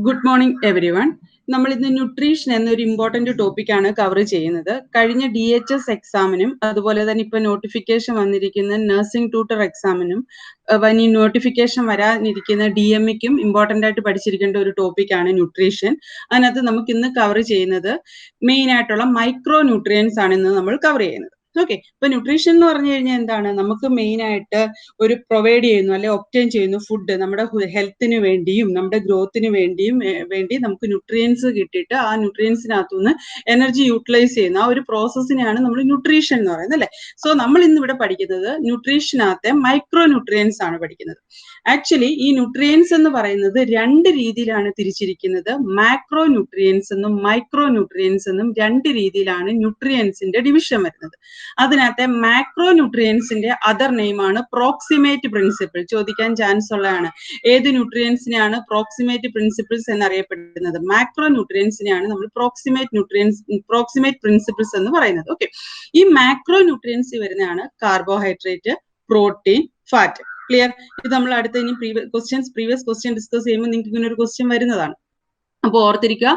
Good morning every one. നമ്മൾ ഇന്ന് nutrition എന്നൊരു ഇമ്പോർട്ടന്റ് ടോപ്പിക്കാണ് കവർ ചെയ്യുന്നത്. കഴിഞ്ഞ DHS എക്സാമിനും അതുപോലെ തന്നെ ഇപ്പൊ നോട്ടിഫിക്കേഷൻ വന്നിരിക്കുന്ന നഴ്സിംഗ് ട്യൂട്ടർ എക്സാമിനും ഇനി നോട്ടിഫിക്കേഷൻ വരാനിരിക്കുന്ന DMEക്കും ഇമ്പോർട്ടന്റ് ആയിട്ട് പഠിച്ചിരിക്കേണ്ട ഒരു ടോപ്പിക്കാണ് ന്യൂട്രീഷൻ. അതിനകത്ത് നമുക്ക് ഇന്ന് കവർ ചെയ്യുന്നത് മെയിൻ ആയിട്ടുള്ള മൈക്രോ ന്യൂട്രിയൻസ് ആണ് ഇന്ന് നമ്മൾ കവർ ചെയ്യുന്നത്. ഓക്കെ, ഇപ്പൊ ന്യൂട്രീഷൻ എന്ന് പറഞ്ഞു കഴിഞ്ഞാൽ എന്താണ്? നമുക്ക് മെയിൻ ആയിട്ട് ഒരു പ്രൊവൈഡ് ചെയ്യുന്നു അല്ലെ ഒബ്റ്റെയിൻ ചെയ്യുന്നു ഫുഡ് നമ്മുടെ ഹെൽത്തിന് വേണ്ടിയും നമ്മുടെ ഗ്രോത്തിന് വേണ്ടി നമുക്ക് ന്യൂട്രിയൻസ് കിട്ടിയിട്ട് ആ ന്യൂട്രിയൻസിനകത്തുനിന്ന് എനർജി യൂട്ടിലൈസ് ചെയ്യുന്ന ആ ഒരു പ്രോസസ്സിനെയാണ് നമ്മൾ ന്യൂട്രീഷൻ എന്ന് പറയുന്നത് അല്ലെ. സോ നമ്മൾ ഇന്ന് ഇവിടെ പഠിക്കുന്നത് ന്യൂട്രീഷനകത്തെ മൈക്രോ ന്യൂട്രിയൻസ് ആണ് പഠിക്കുന്നത്. ആക്ച്വലി ഈ ന്യൂട്രിയൻസ് എന്ന് പറയുന്നത് രണ്ട് രീതിയിലാണ് തിരിച്ചിരിക്കുന്നത്. മാക്രോ ന്യൂട്രിയൻസ് എന്നും മൈക്രോ ന്യൂട്രിയൻസ് എന്നും രണ്ട് രീതിയിലാണ് ന്യൂട്രിയൻസിന്റെ ഡിവിഷൻ വരുന്നത്. അതിനകത്തെ മാക്രോ ന്യൂട്രിയൻസിന്റെ അതർ നെയിം ആണ് പ്രോക്സിമേറ്റ് പ്രിൻസിപ്പിൾ. ചോദിക്കാൻ ചാൻസ് ഉള്ളതാണ്. ഏത് ന്യൂട്രിയൻസിനെയാണ് പ്രോക്സിമേറ്റ് പ്രിൻസിപ്പിൾസ് എന്നറിയപ്പെടുന്നത്? മാക്രോ ന്യൂട്രിയൻസിനെയാണ് നമ്മൾ പ്രോക്സിമേറ്റ് പ്രിൻസിപ്പിൾസ് എന്ന് പറയുന്നത്. ഓക്കെ, ഈ മാക്രോ ന്യൂട്രിയൻസ് വരുന്നതാണ് കാർബോഹൈഡ്രേറ്റ്, പ്രോട്ടീൻ, ഫാറ്റ്. ക്ലിയർ? ഇത് നമ്മൾ അടുത്ത ഇനി പ്രീവിയസ് ക്വസ്റ്റ്യൻ ഡിസ്കസ് ചെയ്യുമ്പോൾ നിങ്ങൾക്ക് ഇങ്ങനെ ഒരു ക്വസ്റ്റ്യൻ വരുന്നതാണ്. അപ്പോൾ ഓർത്തിരിക്കുക,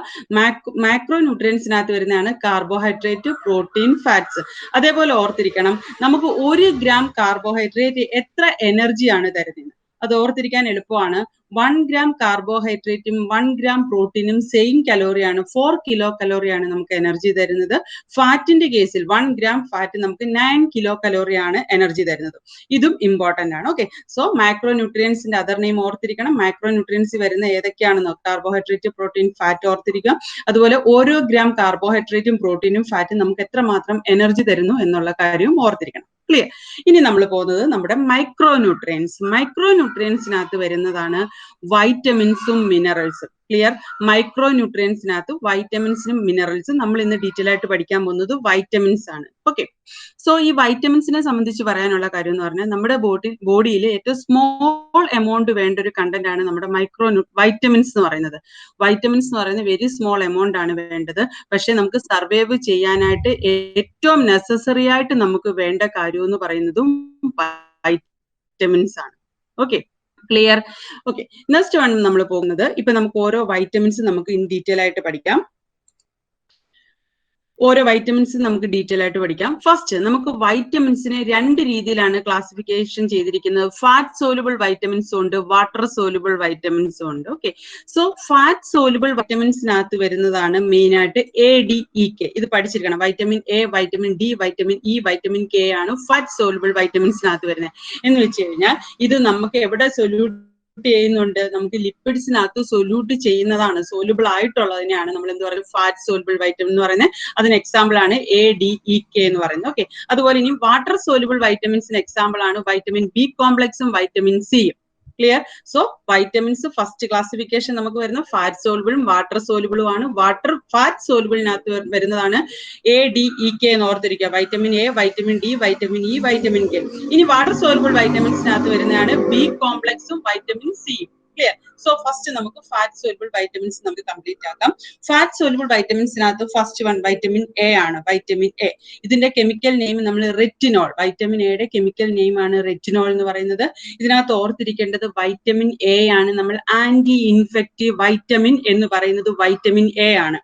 മാക്രോ ന്യൂട്രിയൻസിനകത്ത് വരുന്നതാണ് കാർബോഹൈഡ്രേറ്റ്, പ്രോട്ടീൻ, ഫാറ്റ്സ്. അതേപോലെ ഓർത്തിരിക്കണം, നമുക്ക് 1 ഗ്രാം കാർബോഹൈഡ്രേറ്റ് എത്ര എനർജിയാണ് തരുന്നത്? അത് ഓർത്തിരിക്കാൻ എളുപ്പമാണ്. 1 ഗ്രാം കാർബോഹൈഡ്രേറ്റും 1 ഗ്രാം പ്രോട്ടീനും സെയിം കലോറിയാണ്, 4 കിലോ കലോറിയാണ് നമുക്ക് എനർജി തരുന്നത്. ഫാറ്റിന്റെ കേസിൽ 1 ഗ്രാം ഫാറ്റ് നമുക്ക് 9 കിലോ കലോറിയാണ് എനർജി തരുന്നത്. ഇതും ഇമ്പോർട്ടന്റ് ആണ്. ഓക്കെ, സോ മാക്രോ ന്യൂട്രിയൻസിന്റെ അതർ നെയിം ഓർത്തിരിക്കണം. മാക്രോ ന്യൂട്രിയൻസ് വരുന്ന ഏതൊക്കെയാണെന്നോ കാർബോഹൈഡ്രേറ്റ്, പ്രോട്ടീൻ, ഫാറ്റ് ഓർത്തിരിക്കുക. അതുപോലെ ഓരോ ഗ്രാം കാർബോഹൈഡ്രേറ്റും പ്രോട്ടീനും ഫാറ്റും നമുക്ക് എത്രമാത്രം എനർജി തരുന്നു എന്നുള്ള കാര്യവും ഓർത്തിരിക്കണം. ക്ലിയർ? ഇനി നമ്മൾ പോകുന്നത് നമ്മുടെ മൈക്രോ ന്യൂട്രിയൻസ്. മൈക്രോ ന്യൂട്രിയൻസിനകത്ത് വരുന്നതാണ് വൈറ്റമിൻസും മിനറൽസും. ക്ലിയർ? മൈക്രോ ന്യൂട്രിയൻസിനകത്ത് വൈറ്റമിൻസിനും മിനറൽസും നമ്മൾ ഇന്ന് ഡീറ്റെയിൽ ആയിട്ട് പഠിക്കാൻ പോകുന്നത് വൈറ്റമിൻസ് ആണ്. ഓക്കെ, സോ ഈ വൈറ്റമിൻസിനെ സംബന്ധിച്ച് പറയാനുള്ള കാര്യം എന്ന് പറഞ്ഞാൽ നമ്മുടെ ബോഡിയിൽ ഏറ്റവും സ്മോൾ എമൗണ്ട് വേണ്ട ഒരു കണ്ടന്റ് ആണ് നമ്മുടെ വൈറ്റമിൻസ് എന്ന് പറയുന്നത്. വൈറ്റമിൻസ് എന്ന് പറയുന്നത് വെരി സ്മോൾ എമൗണ്ട് ആണ് വേണ്ടത്. പക്ഷെ നമുക്ക് സർവൈവ് ചെയ്യാനായിട്ട് ഏറ്റവും നെസസറി ആയിട്ട് നമുക്ക് വേണ്ട കാര്യം എന്ന് പറയുന്നതും വൈറ്റമിൻസ് ആണ്. Okay, clear? ഓക്കെ, നെക്സ്റ്റ് ആണ് നമ്മൾ പോകുന്നത്. ഇപ്പൊ നമുക്ക് ഓരോ വൈറ്റമിൻസ് നമുക്ക് ഇൻ ഡീറ്റെയിൽ ആയിട്ട് പഠിക്കാം. ഓരോ വൈറ്റമിൻസ് നമുക്ക് ഡീറ്റെയിൽ ആയിട്ട് പഠിക്കാം. ഫസ്റ്റ് നമുക്ക് വൈറ്റമിൻസിനെ രണ്ട് രീതിയിലാണ് ക്ലാസിഫിക്കേഷൻ ചെയ്തിരിക്കുന്നത്. ഫാറ്റ് സോലുബിൾ വൈറ്റമിൻസും ഉണ്ട്, വാട്ടർ സോലുബിൾ വൈറ്റമിൻസും ഉണ്ട്. ഓക്കെ, സോ ഫാറ്റ് സോലുബിൾ വൈറ്റമിൻസിനകത്ത് വരുന്നതാണ് മെയിൻ ആയിട്ട് ADEK. ഇത് പഠിച്ചിരിക്കണം. Vitamin A, vitamin D, vitamin E, vitamin K ആണ് ഫാറ്റ് സോലുബിൾ വൈറ്റമിൻസിനകത്ത് വരുന്നത്. എന്ന് വെച്ച് കഴിഞ്ഞാൽ ഇത് നമുക്ക് എവിടെ സൊല്യൂട്ട് ചെയ്യുന്നുണ്ട്? നമുക്ക് ലിപ്പിഡ്സിനകത്ത് സൊല്യൂട്ട് ചെയ്യുന്നതാണ്, സോലുബിൾ ആയിട്ടുള്ളതിനെയാണ് നമ്മൾ എന്ത് പറയുന്നത്? ഫാറ്റ് സോലുബിൾ വൈറ്റമിൻ എന്ന് പറയുന്നത്. അതിന് എക്സാമ്പിൾ ആണ് ADEK എന്ന് പറയുന്നത്. ഓക്കെ, അതുപോലെ ഇനി വാട്ടർ സോലുബിൾ വൈറ്റമിൻസിന് എക്സാമ്പിൾ ആണ് വൈറ്റമിൻ B കോംപ്ലക്സും വൈറ്റമിൻ സിയും. Clear? So vitamins first classification നമുക്ക് വരുന്ന ഫാറ്റ് സോലുബിളും വാട്ടർ സോലുബിളും ആണ്. ഫാറ്റ് സോലുബിളിനകത്ത് വരുന്നതാണ് ADEK എന്ന് ഓർത്തിരിക്കുക. Vitamin A, vitamin D, vitamin E, vitamin K. ഇനി വാട്ടർ സോലുബിൾ വൈറ്റമിൻസിനകത്ത് വരുന്നതാണ് B കോംപ്ലക്സും വൈറ്റമിൻ സിയും. ക്ലിയർ? സോ ഫസ്റ്റ് നമുക്ക് ഫാറ്റ് സോലുബിൾ വൈറ്റമിൻസ് നമുക്ക് കംപ്ലീറ്റ് ആക്കാം. ഫാറ്റ് സോലുബിൾ വൈറ്റമിൻസിനകത്ത് ഫസ്റ്റ് വൺ വൈറ്റമിൻ A ആണ്. വൈറ്റമിൻ A, ഇതിന്റെ കെമിക്കൽ നെയിം നമ്മൾ റെറ്റിനോൾ. വൈറ്റമിൻ എയുടെ കെമിക്കൽ നെയിം ആണ് റെറ്റിനോൾ എന്ന് പറയുന്നത്. ഇതിനകത്ത് ഓർത്തിരിക്കേണ്ടത് വൈറ്റമിൻ A ആണ്. നമ്മൾ ആന്റി ഇൻഫെക്റ്റീവ് വൈറ്റമിൻ എന്ന് പറയുന്നത് വൈറ്റമിൻ A ആണ്.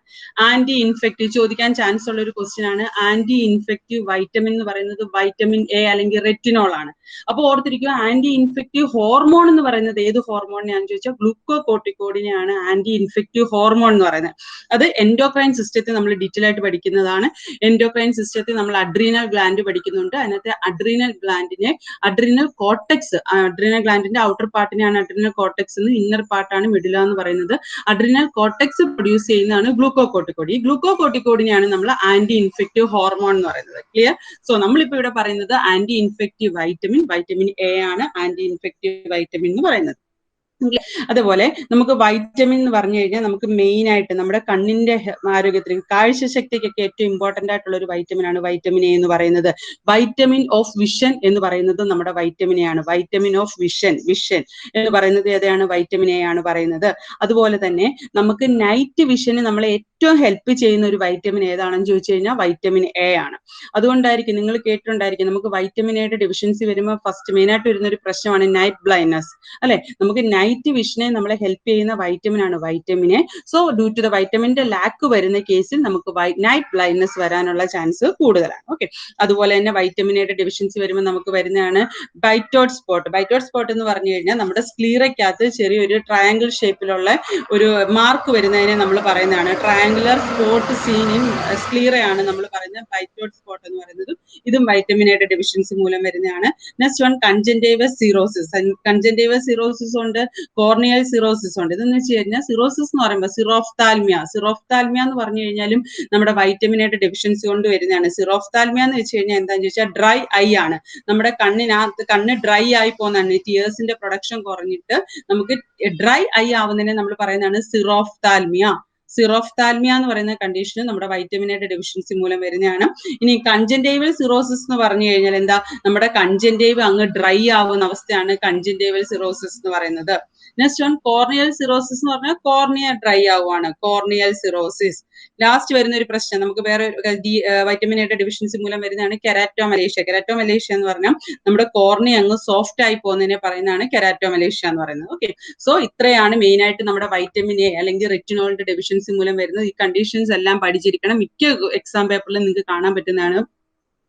ആന്റി ഇൻഫെക്റ്റീവ് ചോദിക്കാൻ ചാൻസ് ഉള്ള ഒരു ക്വസ്റ്റ്യൻ ആണ്. ആന്റി ഇൻഫെക്റ്റീവ് വൈറ്റമിൻ എന്ന് പറയുന്നത് വൈറ്റമിൻ A അല്ലെങ്കിൽ റെറ്റിനോൾ ആണ്. അപ്പൊ ഓർത്തിരിക്കുക, ആന്റി ഇൻഫെക്റ്റീവ് ഹോർമോൺ എന്ന് പറയുന്നത് ഏത് ഹോർമോണിനെയാണെന്ന് ചോദിച്ചാൽ ഗ്ലൂക്കോകോർട്ടിക്കോയിഡിനെയാണ് ആന്റി ഇൻഫെക്റ്റീവ് ഹോർമോൺ എന്ന് പറയുന്നത്. അത് എൻഡോക്രൈൻ സിസ്റ്റത്തിൽ നമ്മൾ ഡീറ്റെയിൽ ആയിട്ട് പഠിക്കുന്നതാണ്. എൻഡോക്രൈൻ സിസ്റ്റത്തിൽ നമ്മൾ അഡ്രീനൽ ഗ്ലാൻഡ് പഠിക്കുന്നുണ്ട്. അതിനകത്ത് അഡ്രീനൽ ഗ്ലാൻഡിനെ അഡ്രീനൽ കോർട്ടെക്സ്, അഡ്രീനൽ ഗ്ലാൻഡിന്റെ ഔട്ടർ പാർട്ടിനെയാണ് അഡ്രീനൽ കോർട്ടെക്സ് എന്ന്, ഇന്നർ പാർട്ടാണ് മിഡില എന്ന് പറയുന്നത്. അഡ്രീനൽ കോർട്ടെക്സ് പ്രൊഡ്യൂസ് ചെയ്യുന്നതാണ് ഗ്ലൂക്കോകോർട്ടിക്കോയിഡ്. ഈ ഗ്ലൂക്കോകോർട്ടിക്കോയിഡിനെയാണ് നമ്മൾ ആന്റി ഇൻഫെക്റ്റീവ് ഹോർമോൺ എന്ന് പറയുന്നത്. ക്ലിയർ? സോ നമ്മളിപ്പോ ഇവിടെ പറയുന്നത് ആന്റി ഇൻഫെക്റ്റീവ് വൈറ്റമിൻ A ആണ് ആന്റി ഇൻഫെക്റ്റീവ് വൈറ്റമിൻ എന്ന് പറയുന്നത്. അതുപോലെ നമുക്ക് വൈറ്റമിൻ എന്ന് പറഞ്ഞു കഴിഞ്ഞാൽ നമുക്ക് മെയിൻ ആയിട്ട് നമ്മുടെ കണ്ണിന്റെ ആരോഗ്യത്തിന്, കാഴ്ചശക്തിക്കൊക്കെ ഏറ്റവും ഇമ്പോർട്ടന്റ് ആയിട്ടുള്ള ഒരു വൈറ്റമിൻ ആണ് വൈറ്റമിൻ A എന്ന് പറയുന്നത്. വൈറ്റമിൻ ഓഫ് വിഷൻ എന്ന് പറയുന്നത് നമ്മുടെ വൈറ്റമിൻ A ആണ്. വൈറ്റമിൻ ഓഫ് വിഷൻ എന്ന് പറയുന്നത് ഏതാണ്? വൈറ്റമിൻ A ആണ് പറയുന്നത്. അതുപോലെ തന്നെ നമുക്ക് നൈറ്റ് വിഷന് നമ്മളെ ഏറ്റവും ഹെൽപ്പ് ചെയ്യുന്ന ഒരു വൈറ്റമിൻ ഏതാണെന്ന് ചോദിച്ചു കഴിഞ്ഞാൽ വൈറ്റമിൻ എ ആണ്. അതുകൊണ്ടായിരിക്കും നിങ്ങൾ കേട്ടിട്ടുണ്ടായിരിക്കും നമുക്ക് വൈറ്റമിൻ എയുടെ ഡെഫിഷ്യൻസി വരുമ്പോൾ ഫസ്റ്റ് മെയിനായിട്ട് വരുന്ന ഒരു പ്രശ്നമാണ് നൈറ്റ് ബ്ലൈൻഡ്നസ് അല്ലെ. നമുക്ക് നൈറ്റ് വിഷനെ നമ്മളെ ഹെൽപ്പ് ചെയ്യുന്ന വൈറ്റമിൻ ആണ് vitamin A. So due to the വൈറ്റമിന്റെ ലാക്ക് വരുന്ന കേസിൽ നമുക്ക് നൈറ്റ് ബ്ലൈൻഡ്നസ് വരാനുള്ള ചാൻസ് കൂടുതലാണ്. ഓക്കെ, അതുപോലെ തന്നെ വൈറ്റമിൻ എയുടെ ഡെഫിഷ്യൻസി വരുമ്പോൾ നമുക്ക് വരുന്നതാണ് ബൈറ്റോഡ് സ്പോട്ട്. ബൈറ്റോഡ് സ്പോട്ട് എന്ന് പറഞ്ഞു കഴിഞ്ഞാൽ നമ്മുടെ സ്ക്ലീറയ്ക്കകത്ത് ചെറിയൊരു ട്രയാങ്കിൾ ഷേപ്പിലുള്ള ഒരു മാർക്ക് വരുന്നതിനെ നമ്മൾ പറയുന്നതാണ് ട്രയാങ്കുലർ സ്പോട്ട് സീൻ ഇൻ സ്ക്ലീറയാണ് നമ്മൾ പറയുന്നത് ബൈറ്റോഡ് സ്പോട്ട് എന്ന് പറയുന്നത്. ഇതും വൈറ്റമിൻ എയുടെ ഡെഫിഷ്യൻസി മൂലം വരുന്നതാണ്. Next one conjunctival xerosis. Conjunctival xerosis ഉണ്ട്, കോർണിയൽ സിറോസിസ് ഉണ്ട്. ഇതെന്ന് വെച്ച് കഴിഞ്ഞാൽ സിറോസിസ് എന്ന് പറയുമ്പോൾ സിറോഫ്താൽമിയ എന്ന് പറഞ്ഞു കഴിഞ്ഞാലും നമ്മുടെ വൈറ്റമിൻ എയുടെ ഡെഫിഷ്യൻസി കൊണ്ട് വരുന്നതാണ്. സിറോഫ്താൽമിയ എന്ന് വെച്ച് കഴിഞ്ഞാൽ എന്താണെന്ന് ചോദിച്ചാൽ ഡ്രൈ ഐ ആണ്. നമ്മുടെ കണ്ണ് ഡ്രൈ ആയി പോകുന്നതാണ്. ടിയേഴ്സിന്റെ പ്രൊഡക്ഷൻ കുറഞ്ഞിട്ട് നമുക്ക് ഡ്രൈ ഐ ആവുന്നതിനെ നമ്മൾ പറയുന്നതാണ് സിറോഫ്താൽമിയ. സിറോഫ്താൽമിയ എന്ന് പറയുന്ന കണ്ടീഷൻ നമ്മുടെ വൈറ്റമിൻ എയുടെ ഡെഫിഷ്യൻസി മൂലം വരുന്നതാണ്. ഇനി കൺജന്റൈവൽ സിറോസിസ് എന്ന് പറഞ്ഞു കഴിഞ്ഞാൽ എന്താ, നമ്മുടെ കൺജന്റൈവ് അങ്ങ് ഡ്രൈ ആവുന്ന അവസ്ഥയാണ് കൺജന്റൈവൽ സിറോസിസ് എന്ന് പറയുന്നത്. നെക്സ്റ്റ് വൺ കോർണിയൽ സിറോസിസ് എന്ന് പറഞ്ഞാൽ കോർണിയ ഡ്രൈ ആവുകയാണ്, കോർണിയൽ സിറോസിസ്. ലാസ്റ്റ് വരുന്ന ഒരു പ്രശ്നം നമുക്ക് വേറെ വൈറ്റമിൻ എയുടെ ഡെഫിഷ്യൻസി മൂലം വരുന്നതാണ് കെരാറ്റോമലേഷ്യ. കെരാറ്റോമലേഷ്യ എന്ന് പറഞ്ഞാൽ നമ്മുടെ കോർണിയ അങ്ങ് സോഫ്റ്റ് ആയി പോകുന്നതിനെ പറയുന്നതാണ് കെരാറ്റോമലേഷ്യ എന്ന് പറയുന്നത്. ഓക്കെ, സോ ഇത്രയാണ് മെയിൻ ആയിട്ട് നമ്മുടെ വൈറ്റമിൻ എ അല്ലെങ്കിൽ റെറ്റിനോളിന്റെ ഡെഫിഷ്യൻസി മൂലം വരുന്നത്. ഈ കണ്ടീഷൻസ് എല്ലാം പഠിച്ചിരിക്കണം. മിക്ക എക്സാം പേപ്പറിലും നിങ്ങൾക്ക് കാണാൻ പറ്റുന്നതാണ്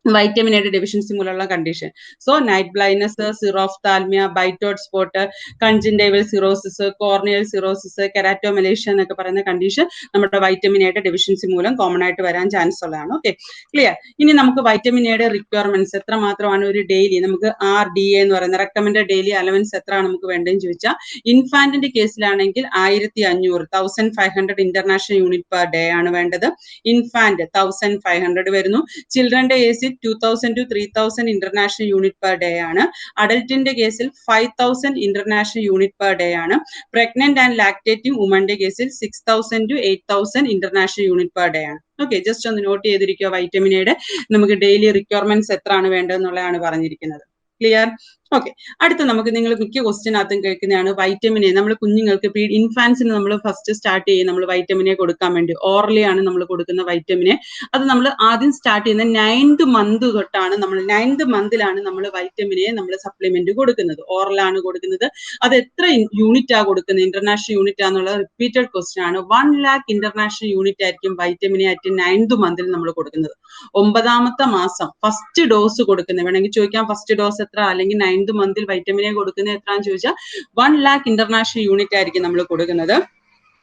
വൈറ്റമിൻ എയുടെ ഡെഫിഷ്യൻസി മൂലമുള്ള condition. So night blindness, xerophthalmia, Bitot's spot, conjunctival xerosis, corneal xerosis, keratomalacia എന്നൊക്കെ പറയുന്ന കണ്ടീഷൻ നമ്മുടെ വൈറ്റമിൻ എയുടെ ഡെഫിഷ്യൻസി മൂലം കോമൺ ആയിട്ട് വരാൻ ചാൻസ് ഉള്ളതാണ്. Okay, clear. ഇനി നമുക്ക് വൈറ്റമിൻ എയുടെ റിക്വയർമെന്റ്സ് എത്ര മാത്രമാണ് ഒരു ഡെയിലി നമുക്ക് RDA എന്ന് പറയുന്ന റെക്കമെൻഡഡ് ഡെയിലി അലവൻസ് എത്രയാണ് നമുക്ക് വേണ്ടതെന്ന് ചോദിച്ചാൽ ഇൻഫാന്റിന്റെ കേസിലാണെങ്കിൽ 1500 ഇന്റർനാഷണൽ യൂണിറ്റ് പെർ ഡേ ആണ് വേണ്ടത്. ഇൻഫാന്റ് 1500 വരുന്നു. ചിൽഡ്രന്റെ കേസിൽ 2000 to 3000 international unit per day ആണ്. അഡൽട്ടിന്റെ കേസിൽ 5000 ഇന്റർനാഷണൽ യൂണിറ്റ് പെർ ഡേ ആണ്. പ്രഗ്നന്റ് ആൻഡ് ലാക്ടേറ്റിംഗ് വുമന്റെ കേസിൽ 6000 to 8000 international unit per day ആണ്. ഓക്കെ, ജസ്റ്റ് ഒന്ന് നോട്ട് ചെയ്തിരിക്കുക വൈറ്റമിൻ എയുടെ നമുക്ക് ഡെയിലി റിക്വയർമെന്റ്സ് എത്രയാണ് വേണ്ടതെന്നുള്ളതാണ് പറഞ്ഞിരിക്കുന്നത്. ക്ലിയർ? ഓക്കെ, അടുത്ത നമുക്ക് നിങ്ങൾ മിക്ക ക്വസ്റ്റ്യനകത്തും കേൾക്കുന്നതാണ് വൈറ്റമിൻ എ. നമ്മൾ കുഞ്ഞുങ്ങൾക്ക് ഇൻഫാൻസിന് നമ്മൾ ഫസ്റ്റ് സ്റ്റാർട്ട് ചെയ്യും നമ്മൾ വൈറ്റമിൻ എ കൊടുക്കാൻ വേണ്ടി. ഓറലി ആണ് നമ്മൾ കൊടുക്കുന്ന വൈറ്റമിൻ എ. അത് നമ്മൾ ആദ്യം സ്റ്റാർട്ട് ചെയ്യുന്ന 9th മന്ത് തൊട്ടാണ്. നമ്മൾ 9th മന്തിലാണ് നമ്മൾ വൈറ്റമിൻ എ നമ്മൾ സപ്ലിമെന്റ് കൊടുക്കുന്നത്. ഓറലാണ് കൊടുക്കുന്നത്. അത് എത്ര യൂണിറ്റ് ആ കൊടുക്കുന്നത്, ഇന്റർനാഷണൽ യൂണിറ്റ് ആണെന്നുള്ള റിപ്പീറ്റഡ് ക്വസ്റ്റ്യൻ ആണ്. 1 lakh ഇന്റർനാഷണൽ യൂണിറ്റ് ആയിരിക്കും വൈറ്റമിൻ എ അറ്റ് 9th മന്തിൽ നമ്മൾ കൊടുക്കുന്നത്. 9ാമത്തെ മാസം ഫസ്റ്റ് ഡോസ് കൊടുക്കുന്നത്. വേണമെങ്കിൽ ചോദിക്കാം ഫസ്റ്റ് ഡോസ് എത്ര, അല്ലെങ്കിൽ 9th മന്തിൽ വൈറ്റമിൻ എ കൊടുക്കുന്നത് എത്രയാണെന്ന് ചോദിച്ചാൽ 1 lakh ഇന്റർനാഷണൽ യൂണിറ്റ് ആയിരിക്കും നമ്മൾ കൊടുക്കുന്നത്.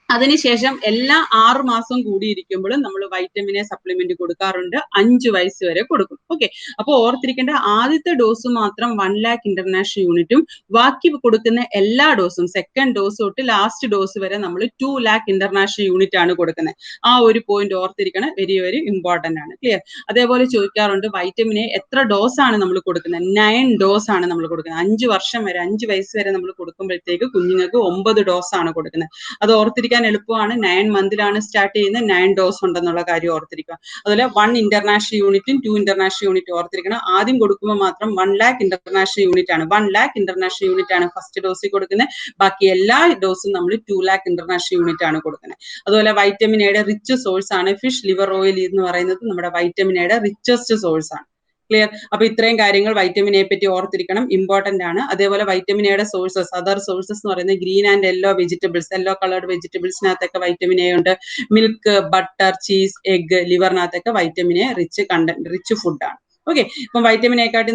അതിനുശേഷം എല്ലാ 6 മാസം കൂടിയിരിക്കുമ്പോഴും നമ്മൾ വൈറ്റമിൻ എ സപ്ലിമെന്റ് കൊടുക്കാറുണ്ട്. 5 വയസ്സ് വരെ കൊടുക്കും. ഓക്കെ, അപ്പോൾ ഓർത്തിരിക്കേണ്ട ആദ്യത്തെ ഡോസ് മാത്രം 1 lakh ഇന്റർനാഷണൽ യൂണിറ്റും ബാക്കി കൊടുക്കുന്ന എല്ലാ ഡോസും സെക്കൻഡ് ഡോസ് തൊട്ട് ലാസ്റ്റ് ഡോസ് വരെ നമ്മൾ 2 lakh ഇന്റർനാഷണൽ യൂണിറ്റ് ആണ് കൊടുക്കുന്നത്. ആ ഒരു പോയിന്റ് ഓർത്തിരിക്കണം, വെരി വെരി ഇമ്പോർട്ടന്റ് ആണ്. ക്ലിയർ? അതേപോലെ ചോദിക്കാറുണ്ട് വൈറ്റമിൻ എ എത്ര ഡോസ് ആണ് നമ്മൾ കൊടുക്കുന്നത്. 9 ഡോസ് ആണ് നമ്മൾ കൊടുക്കുന്നത്. 5 വർഷം വരെ 5 വയസ്സ് വരെ നമ്മൾ കൊടുക്കുമ്പോഴത്തേക്ക് കുഞ്ഞുങ്ങൾക്ക് 9 ഡോസ് ആണ് കൊടുക്കുന്നത്. അത് ഓർത്തിരിക്കാൻ എളുപ്പമാണ്. 9 മന്തിലാണ് സ്റ്റാർട്ട് ചെയ്യുന്നത്. 9 ഡോസ് ഉണ്ടെന്നുള്ള കാര്യം ഓർത്തിരിക്കുക. അതുപോലെ 1 ഇന്റർനാഷണൽ യൂണിറ്റും 2 ഇന്റർനാഷണൽ യൂണിറ്റ് ഓർത്തിരിക്കണം. ആദ്യം കൊടുക്കുമ്പോൾ മാത്രം 1 lakh ഇന്റർനാഷണൽ യൂണിറ്റ് ആണ്. 1 lakh ഇന്റർനാഷണൽ യൂണിറ്റ് ആണ് ഫസ്റ്റ് ഡോസിൽ കൊടുക്കുന്നത്. ബാക്കി എല്ലാ ഡോസും നമ്മൾ 2 lakh ഇന്റർനാഷണൽ യൂണിറ്റ് ആണ് കൊടുക്കുന്നത്. അതുപോലെ വൈറ്റമിൻ എയുടെ റിച്ച് സോഴ്സ് ആണ് ഫിഷ് ലിവർ ഓയിൽ എന്ന് പറയുന്നത്. നമ്മുടെ വൈറ്റമിൻ എയുടെ റിച്ചസ്റ്റ് സോഴ്സ് ആണ്. ക്ലിയർ? അപ്പൊ ഇത്രയും കാര്യങ്ങൾ വൈറ്റമിൻ എ പറ്റി ഓർത്തിരിക്കണം, ഇമ്പോർട്ടന്റ് ആണ്. അതേപോലെ വൈറ്റമിൻ എയുടെ സോഴ്സസ്, അതർ സോഴ്സസ് എന്ന് പറയുന്നത് green and yellow vegetables, yellow coloured വെജിറ്റബിൾസിനകത്തൊക്കെ വൈറ്റമിൻ എ ഉണ്ട്. മിൽക്ക്, ബട്ടർ, ചീസ്, എഗ്, ലിവറിനകത്തൊക്കെ വൈറ്റമിൻ എ റിച്ച് ഫുഡാണ്. ഓക്കെ, ഇപ്പം വൈറ്റമിൻ എ പറ്റി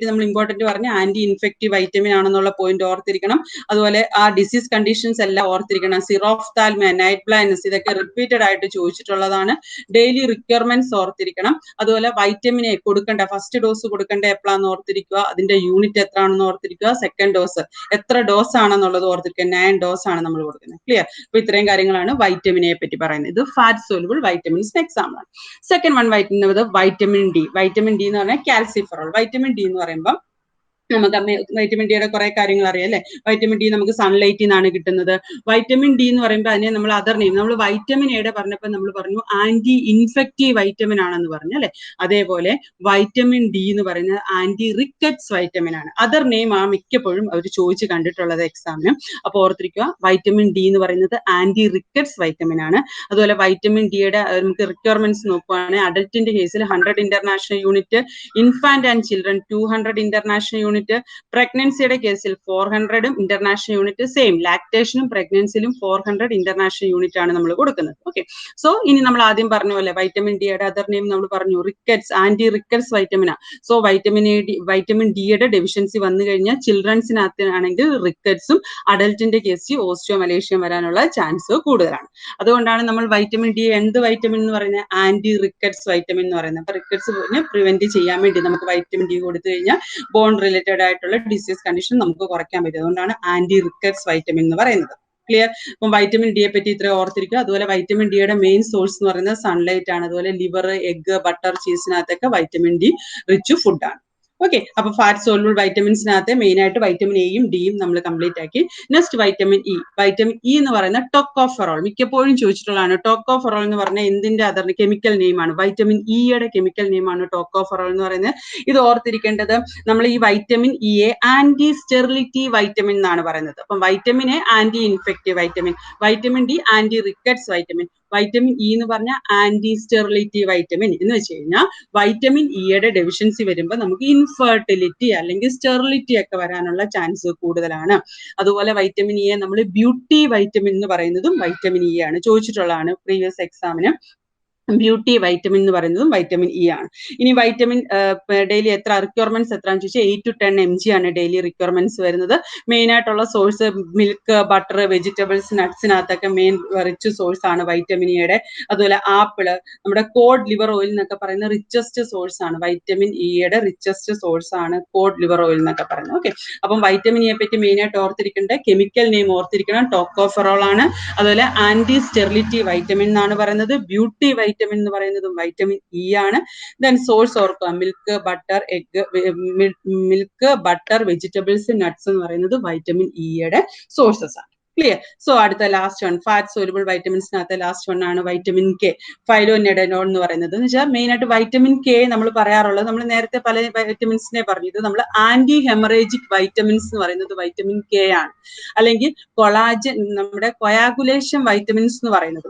നമ്മൾ ഇമ്പോർട്ടന്റ് പറഞ്ഞ ആന്റി ഇൻഫെക്റ്റീവ് വൈറ്റമിൻ ആണെന്നുള്ള പോയിന്റ് ഓർത്തിരിക്കണം. അതുപോലെ ആ ഡിസീസ് കണ്ടീഷൻസ് എല്ലാം ഓർത്തിരിക്കണം. സിറോഫ്താൽമിയ, നൈറ്റ് ബ്ലൈൻഡ്നസ്, ഇതൊക്കെ റിപ്പീറ്റഡ് ആയിട്ട് ചോദിച്ചിട്ടുള്ളതാണ്. ഡെയിലി റിക്വയർമെന്റ്സ് ഓർത്തിരിക്കണം. അതുപോലെ വൈറ്റമിൻ എ കൊടുക്കേണ്ട ഫസ്റ്റ് ഡോസ് കൊടുക്കേണ്ട എപ്പോഴാന്ന് ഓർത്തിരിക്കുക. അതിന്റെ യൂണിറ്റ് എത്രയാണെന്ന് ഓർത്തിരിക്കുക. സെക്കൻഡ് ഡോസ് എത്ര ഡോസ് ആണെന്നുള്ളത് ഓർത്തിരിക്കുക. 9 ഡോസ് ആണ് നമ്മൾ കൊടുക്കുന്നത്. ക്ലിയർ? അപ്പൊ ഇത്രയും കാര്യങ്ങളാണ് വൈറ്റമിൻ എ പറ്റി പറയുന്നത്. ഇത് ഫാറ്റ് സോലുബിൾ വൈറ്റമിൻസ് എക്സാമ്പിൾ ആണ്. Second one vitamin D. Vitamin D എന്ന് പറഞ്ഞാൽ കാൽസിഫെറോൾ. വൈറ്റമിൻ ഡി എന്ന് പറയുമ്പോൾ നമുക്ക് വൈറ്റമിൻ ഡിയുടെ കുറെ കാര്യങ്ങൾ അറിയാം അല്ലെ. വൈറ്റമിൻ ഡി നമുക്ക് സൺലൈറ്റിൽ നിന്നാണ് കിട്ടുന്നത്. വൈറ്റമിൻ ഡി എന്ന് പറയുമ്പോൾ അതിനെ നമ്മൾ അതർ നെയിം, നമ്മൾ വൈറ്റമിൻ എയുടെ പറഞ്ഞപ്പോൾ നമ്മൾ പറഞ്ഞു ആന്റി ഇൻഫെക്റ്റീവ് വൈറ്റമിൻ ആണെന്ന് പറഞ്ഞു അല്ലെ. അതേപോലെ വൈറ്റമിൻ ഡി എന്ന് പറയുന്നത് ആന്റി റിക്കറ്റ്സ് വൈറ്റമിൻ ആണ്. അതർ നെയിം ആ മിക്കപ്പോഴും അവർ ചോദിച്ച് കണ്ടിട്ടുള്ളത് എക്സാമിന്. അപ്പോൾ ഓർത്തിരിക്കുക, വൈറ്റമിൻ ഡി എന്ന് പറയുന്നത് ആന്റി റിക്കറ്റ്സ് വൈറ്റമിൻ ആണ്. അതുപോലെ വൈറ്റമിൻ ഡിയുടെ നമുക്ക് റിക്വയർമെന്റ്സ് നോക്കുകയാണെങ്കിൽ അഡൽട്ടിന്റെ കേസിൽ 100 international unit, infant and children 200 international unit, പ്രഗ്നൻസിയുടെ കേസിൽ 400 ഇന്റർനാഷണൽ യൂണിറ്റ്, സെയിം ലാക്ടേഷനും പ്രഗ്നൻസിലും 400 ഇന്റർനാഷണൽ യൂണിറ്റ് ആണ് നമ്മൾ കൊടുക്കുന്നത്. ഓക്കെ, സോ ഇനി നമ്മൾ ആദ്യം പറഞ്ഞ പോലെ വൈറ്റമിൻ ഡിയുടെ അതർ നെയിം നമ്മൾ പറഞ്ഞു റിക്കറ്റ്സ്, ആന്റി റിക്കറ്റ്സ് വൈറ്റമിനാ. സോ വൈറ്റമിൻ ഡിയുടെ ഡെഫിഷ്യൻസി വന്നു കഴിഞ്ഞാൽ ചിൽഡ്രൻസിനകത്ത് ആണെങ്കിൽ റിക്കറ്റ്സും, അഡൽട്ടിന്റെ കേസിൽ ഓസ്റ്റിയോ മലേഷ്യം വരാനുള്ള ചാൻസ് കൂടുതലാണ്. അതുകൊണ്ടാണ് നമ്മൾ വൈറ്റമിൻ ഡി എന്ത് വൈറ്റമിൻ എന്ന് പറയുന്നത് ആന്റി റിക്കറ്റ്സ് വൈറ്റമിൻ എന്ന് പറയുന്നത്. അപ്പൊ റിക്കറ്റ്സ് പ്രിവെന്റ് ചെയ്യാൻ വേണ്ടി നമുക്ക് വൈറ്റമിൻ ഡി കൊടുത്തു കഴിഞ്ഞാൽ ബോൺ റിലേറ്റഡ് ആയിട്ടുള്ള ഡിസീസ് കണ്ടീഷൻ നമുക്ക് കുറയ്ക്കാൻ പറ്റും. അതുകൊണ്ടാണ് ആന്റി റിക്കറ്റ്സ് വൈറ്റമിൻ എന്ന് പറയുന്നത്. ക്ലിയർ? അപ്പം വൈറ്റമിൻ ഡിയെ പറ്റി ഇത്രയും ഓർത്തിരിക്കുക. അതുപോലെ വൈറ്റമിൻ ഡിയുടെ മെയിൻ സോഴ്സ് എന്ന് പറയുന്നത് സൺലൈറ്റ് ആണ്. അതുപോലെ ലിവർ, എഗ്, ബട്ടർ, ചീസിനകത്തൊക്കെ വൈറ്റമിൻ ഡി റിച്ച് ഫുഡാണ്. ഓക്കെ, അപ്പൊ ഫാറ്റ് സോൾബിൾ വൈറ്റമിൻസിനകത്ത് മെയിൻ ആയിട്ട് വൈറ്റമിൻ എയും ഡിയും നമ്മൾ കംപ്ലീറ്റ് ആക്കി. Next vitamin E. Vitamin E എന്ന് പറയുന്ന ടോക്കോഫെറോൾ, മിക്കപ്പോഴും ചോദിച്ചിട്ടുള്ളതാണ്. ടോക്കോഫെറോൾ എന്ന് പറഞ്ഞാൽ എന്തിന്റെ അതർ കെമിക്കൽ നെയിം ആണ്? വൈറ്റമിൻ ഇയുടെ കെമിക്കൽ നെയിം ആണ് ടോക്കോഫെറോൾ എന്ന് പറയുന്നത്. ഇത് ഓർത്തിരിക്കേണ്ടത്, നമ്മൾ ഈ വൈറ്റമിൻ ഇയെ ആന്റി സ്റ്റെറിലിറ്റി വൈറ്റമിൻ എന്നാണ് പറയുന്നത്. അപ്പം vitamin A anti infective vitamin, vitamin D anti rickets vitamin, vitamin E എന്ന് പറഞ്ഞാൽ ആന്റി സ്റ്റെറിലിറ്റി വൈറ്റമിൻ എന്ന് വെച്ച് കഴിഞ്ഞാൽ വൈറ്റമിൻ ഇയുടെ ഡെഫിഷ്യൻസി വരുമ്പോൾ നമുക്ക് ഇൻഫെർട്ടിലിറ്റി അല്ലെങ്കിൽ സ്റ്റെറിലിറ്റി ഒക്കെ വരാനുള്ള ചാൻസ് കൂടുതലാണ്. അതുപോലെ വൈറ്റമിൻ ഇയെ നമ്മൾ ബ്യൂട്ടി വൈറ്റമിൻ എന്ന് പറയുന്നതും വൈറ്റമിൻ ഇ ആണ്. ചോദിച്ചിട്ടുള്ളതാണ് പ്രീവിയസ് എക്സാമിന്. ബ്യൂട്ടി വൈറ്റമിൻ എന്ന് പറയുന്നതും വൈറ്റമിൻ ഇ ആണ്. ഇനി വൈറ്റമിൻ ഡെയിലി എത്ര റിക്വയർമെന്റ്സ് എത്രയാണെന്ന് ചോദിച്ചാൽ 8 to 10 mg ആണ് ഡെയിലി റിക്വയർമെന്റ്സ് വരുന്നത്. മെയിൻ ആയിട്ടുള്ള സോഴ്സ് മിൽക്ക്, ബട്ടർ, വെജിറ്റബിൾസ്, നട്ട്സിനകത്തൊക്കെ മെയിൻ റിച്ച് സോഴ്സ് ആണ് വൈറ്റമിൻ ഇയുടെ. അതുപോലെ ആപ്പിള്, നമ്മുടെ കോഡ് ലിവർ ഓയിൽ എന്നൊക്കെ പറയുന്ന റിച്ചസ്റ്റ് സോഴ്സ് ആണ്. വൈറ്റമിൻ ഇയുടെ റിച്ചസ്റ്റ് സോഴ്സ് ആണ് കോഡ് ലിവർ ഓയിൽ എന്നൊക്കെ പറയുന്നത്. ഓക്കെ, അപ്പം വൈറ്റമിൻ ഇയെ പറ്റി മെയിൻ ആയിട്ട് ഓർത്തിരിക്കേണ്ട കെമിക്കൽ നെയിം ഓർത്തിരിക്കണം, ടോക്കോഫെറോൾ ആണ്. അതുപോലെ ആന്റി സ്റ്റെറിലിറ്റി വൈറ്റമിൻ എന്നാണ് പറയുന്നത്. ബ്യൂട്ടി വൈറ്റമിൻ എന്ന് പറയുന്നതും വൈറ്റമിൻ ഇ ആണ്. ദെൻ സോഴ്സ് ഓർക്കുക, milk, butter, egg, milk, butter, vegetables, nuts എന്ന് പറയുന്നത് വൈറ്റമിൻ ഇയുടെ സോഴ്സസ് ആണ്. ക്ലിയർ? സോ അടുത്ത ലാസ്റ്റ് വൺ, ഫാറ്റ് സോലുബിൾ വൈറ്റമിൻസിനകത്ത് ലാസ്റ്റ് വൺ ആണ് വൈറ്റമിൻ കെ, ഫൈലോനെഡനോൾ എന്ന് പറയുന്നത്. എന്ന് വെച്ചാൽ മെയിൻ ആയിട്ട് വൈറ്റമിൻ കെ നമ്മൾ പറയാറുള്ളത്, നമ്മൾ നേരത്തെ പല വൈറ്റമിൻസിനെ പറഞ്ഞത്, നമ്മൾ ആന്റി ഹെമറേജിക് വൈറ്റമിൻസ് എന്ന് പറയുന്നത് വൈറ്റമിൻ കെ ആണ്. അല്ലെങ്കിൽ കൊളാജൻ, നമ്മുടെ കൊയാഗുലേഷൻ വൈറ്റമിൻസ് എന്ന് പറയുന്നത്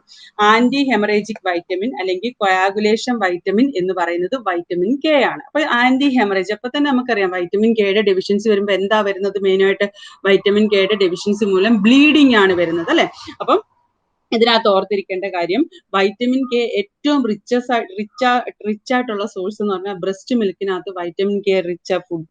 ആന്റി ഹെമറേജിക് വൈറ്റമിൻ അല്ലെങ്കിൽ കൊയാഗുലേഷൻ വൈറ്റമിൻ എന്ന് പറയുന്നത് വൈറ്റമിൻ കെ ആണ്. അപ്പൊ ആന്റി ഹെമറേജ്, അപ്പൊ തന്നെ നമുക്കറിയാം വൈറ്റമിൻ കെയുടെ ഡെഫിഷ്യൻസി വരുമ്പോൾ എന്താ വരുന്നത്? മെയിൻ ആയിട്ട് വൈറ്റമിൻ കെയുടെ ഡെഫിഷ്യൻസി മൂലം ബ്ലീഡിംഗ് ആണ് വരുന്നത് അല്ലെ. അപ്പം ഇതിനകത്ത് ഓർത്തിരിക്കേണ്ട കാര്യം, വൈറ്റമിൻ കെ ഏറ്റവും റിച്ച് ആയിട്ടുള്ള സോഴ്സ് എന്ന് പറഞ്ഞാൽ ബ്രസ്റ്റ് മിൽക്കിനകത്ത് vitamin K rich food,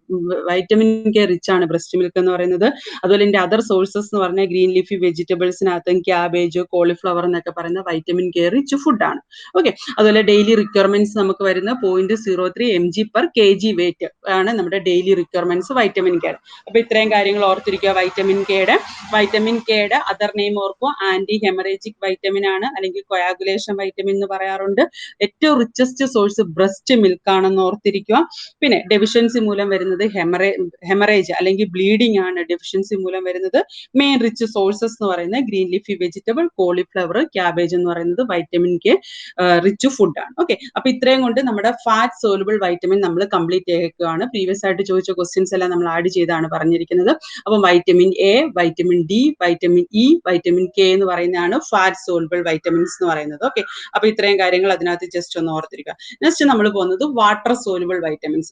vitamin K rich ആണ് ബ്രസ്റ്റ് മിൽക്ക് എന്ന് പറയുന്നത്. അതുപോലെ ഇതിന്റെ അതർ സോഴ്സസ് എന്ന് പറഞ്ഞാൽ ഗ്രീൻ ലീഫി വെജിറ്റബിൾസിനകത്തും ക്യാബേജ്, കോളിഫ്ലവർ എന്നൊക്കെ പറയുന്ന വൈറ്റമിൻ കെ റിച്ച് ഫുഡാണ്. ഓക്കെ, അതുപോലെ ഡെയിലി റിക്വയർമെന്റ്സ് നമുക്ക് വരുന്ന 0.03 mg/kg വെയിറ്റ് ആണ് നമ്മുടെ ഡെയിലി റിക്വയർമെന്റ്സ് വൈറ്റമിൻ കെ. അപ്പൊ ഇത്രയും കാര്യങ്ങൾ ഓർത്തിരിക്കുക. വൈറ്റമിൻ കെയുടെ അതർ നെയിം ഓർക്കുക, ആന്റി ഹെമറേജിക് വൈറ്റമിൻ ആണ്, അല്ലെങ്കിൽ കൊയാഗുലേഷൻ വൈറ്റമിൻ എന്ന് പറയാറുണ്ട്. ഏറ്റവും റിച്ചസ്റ്റ് സോഴ്സ് ബ്രസ്റ്റ് മിൽക്ക് ആണെന്ന് ഓർത്തിരിക്കുക. പിന്നെ ഡെഫിഷ്യൻസി മൂലം വരുന്നത് ഹെമറേജ് അല്ലെങ്കിൽ ബ്ലീഡിംഗ് ആണ് ഡെഫിഷ്യൻസി മൂലം വരുന്നത്. മെയിൻ റിച്ച് സോഴ്സസ് എന്ന് പറയുന്നത് green leafy vegetable, cauliflower, cabbage എന്ന് പറയുന്നത് വൈറ്റമിൻ കെ റിച്ച് ഫുഡാണ്. ഓക്കെ, അപ്പൊ ഇത്രയും കൊണ്ട് നമ്മുടെ ഫാറ്റ് സോലുബിൾ വൈറ്റമിൻ നമ്മൾ കംപ്ലീറ്റ് ചെയ്യിക്കുകയാണ്. പ്രീവിയസ് ആയിട്ട് ചോദിച്ച ക്വസ്റ്റ്യൻസ് എല്ലാം നമ്മൾ ആഡ് ചെയ്താണ് പറഞ്ഞിരിക്കുന്നത്. അപ്പം vitamin A, vitamin D, vitamin E, vitamin K എന്ന് പറയുന്നതാണ് ഫാറ്റ് സോലുബിൾ വൈറ്റമിൻസ് എന്ന് പറയുന്നത്. ഓക്കെ, അപ്പൊ ഇത്രയും കാര്യങ്ങൾ അതിനകത്ത് ജസ്റ്റ് ഒന്ന് ഓർത്തിരിക്കുക. നെക്സ്റ്റ് നമ്മൾ പോകുന്നത് വാട്ടർ സോലുബിൾ വൈറ്റമിൻസ്.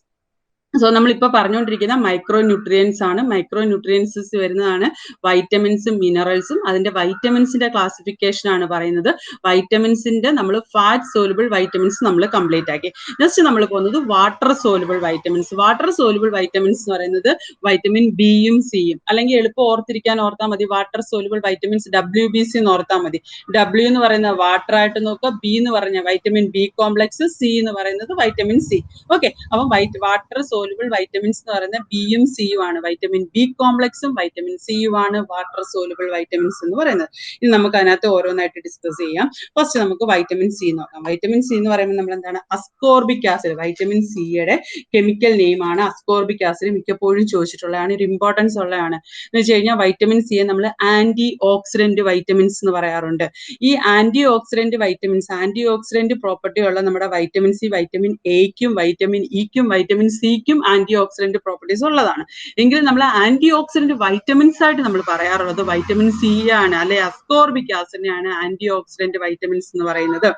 സോ നമ്മളിപ്പോ പറഞ്ഞുകൊണ്ടിരിക്കുന്ന മൈക്രോ ന്യൂട്രിയൻസ് ആണ്. മൈക്രോ ന്യൂട്രിയൻസ് വരുന്നതാണ് വൈറ്റമിൻസും മിനറൽസും. അതിന്റെ വൈറ്റമിൻസിന്റെ ക്ലാസിഫിക്കേഷൻ ആണ് പറയുന്നത്. വൈറ്റമിൻസിന്റെ നമ്മൾ ഫാറ്റ് സോലുബിൾ വൈറ്റമിൻസ് നമ്മൾ കംപ്ലീറ്റ് ആക്കി. നെക്സ്റ്റ് നമ്മൾ പോകുന്നത് water soluble vitamins. Water soluble vitamins എന്ന് പറയുന്നത് വൈറ്റമിൻ ബിയും സിയും, അല്ലെങ്കിൽ എളുപ്പം ഓർത്താൽ മതി വാട്ടർ സോലുബിൾ വൈറ്റമിൻസ് WBC എന്ന് ഓർത്താൽ മതി. W എന്ന് പറയുന്ന വാട്ടർ ആയിട്ട് നോക്കുക, ബി എന്ന് പറഞ്ഞ വൈറ്റമിൻ ബി കോംപ്ലക്സ്, സി എന്ന് പറയുന്നത് വൈറ്റമിൻ സി. ഓക്കെ, അപ്പം വാട്ടർ സോലുബിൾ വൈറ്റമിൻസ് എന്ന് പറയുന്നത് ബിയും സിയും ആണ്. വൈറ്റമിൻ ബി കോംപ്ലക്സും വൈറ്റമിൻ സിയും ആണ് വാട്ടർ സോലുബിൾ വൈറ്റമിൻസ് എന്ന് പറയുന്നത്. ഇനി നമുക്ക് അതിനകത്ത് ഓരോന്നായിട്ട് ഡിസ്കസ് ചെയ്യാം. ഫസ്റ്റ് നമുക്ക് വൈറ്റമിൻ സി നോക്കാം. വൈറ്റമിൻ സി എന്ന് പറയുമ്പോൾ നമ്മൾ എന്താണ്, അസ്കോർബിക് ആസിഡ്. വൈറ്റമിൻ സിയുടെ കെമിക്കൽ നെയിം ആണ് അസ്കോർബിക് ആസിഡ്. മിക്കപ്പോഴും ചോദിച്ചിട്ടുള്ളതാണ്, ഒരു ഇമ്പോർട്ടൻസ് ഉള്ളതാണ്. എന്ന് വെച്ച് കഴിഞ്ഞാൽ വൈറ്റമിൻ സിയെ നമ്മൾ ആന്റി ഓക്സിഡന്റ് വൈറ്റമിൻസ് എന്ന് പറയാറുണ്ട്. ഈ antioxidant vitamins, antioxidant property ഉള്ള നമ്മുടെ വൈറ്റമിൻ സി വൈറ്റമിൻ എക്കും വൈറ്റമിൻ ഇക്കും വൈറ്റമിൻ സിക്കും ആന്റി ഓക്സിഡന്റ് പ്രോപ്പർട്ടീസ് ഉള്ളതാണ്. എങ്കിലും നമ്മൾ ആന്റി ഓക്സിഡന്റ് വൈറ്റമിൻസ് ആയിട്ട് നമ്മൾ പറയാറുള്ളത് വൈറ്റമിൻ സി ആണ്, അല്ലെ അസ്കോർബിക് ആസിഡിനെയാണ് ആന്റി ഓക്സിഡന്റ് വൈറ്റമിൻസ് എന്ന് പറയുന്നത്.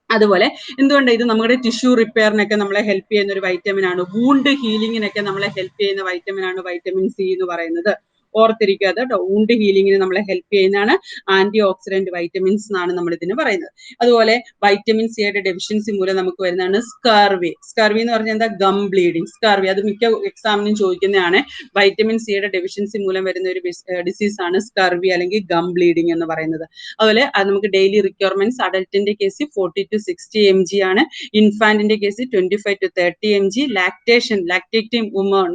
അതുപോലെ എന്തുകൊണ്ട് ഇത് നമ്മുടെ ടിഷ്യൂ റിപ്പയറിനൊക്കെ നമ്മളെ ഹെൽപ്പ് ചെയ്യുന്ന ഒരു വൈറ്റമിൻ ആണ്. വൂണ്ട് ഹീലിങ്ങിനൊക്കെ നമ്മളെ ഹെൽപ്പ് ചെയ്യുന്ന വൈറ്റമിൻ ആണ് വൈറ്റമിൻ സി എന്ന് പറയുന്നത്. ഓർത്തിരിക്കുക കേട്ടോ. വൂണ്ട് ഹീലിങ്ങിന് നമ്മളെ ഹെൽപ്പ് ചെയ്യുന്നതാണ് ആന്റി ഓക്സിഡന്റ് വൈറ്റമിൻസ് എന്നാണ് നമ്മൾ ഇതിന് പറയുന്നത്. അതുപോലെ വൈറ്റമിൻ സിയുടെ ഡെഫിഷ്യൻസി മൂലം നമുക്ക് വരുന്നതാണ് സ്കർവി. സ്കർവി എന്ന് പറഞ്ഞാൽ എന്താ, ഗം ബ്ലീഡിങ്. സ്കർവി അത് മിക്ക എക്സാമിനും ചോദിക്കുന്നതാണ്. വൈറ്റമിൻ സിയുടെ ഡെഫിഷ്യൻസി മൂലം വരുന്ന ഒരു ഡിസീസ് ആണ് സ്കർവി അല്ലെങ്കിൽ ഗം ബ്ലീഡിങ് എന്ന് പറയുന്നത്. അതുപോലെ അത് നമുക്ക് ഡെയിലി റിക്വയർമെന്റ്സ് അഡൽട്ടിന്റെ കേസ് 40 to 60 mg ആണ്. ഇൻഫാന്റിന്റെ case 25 to 30 mg. Lactating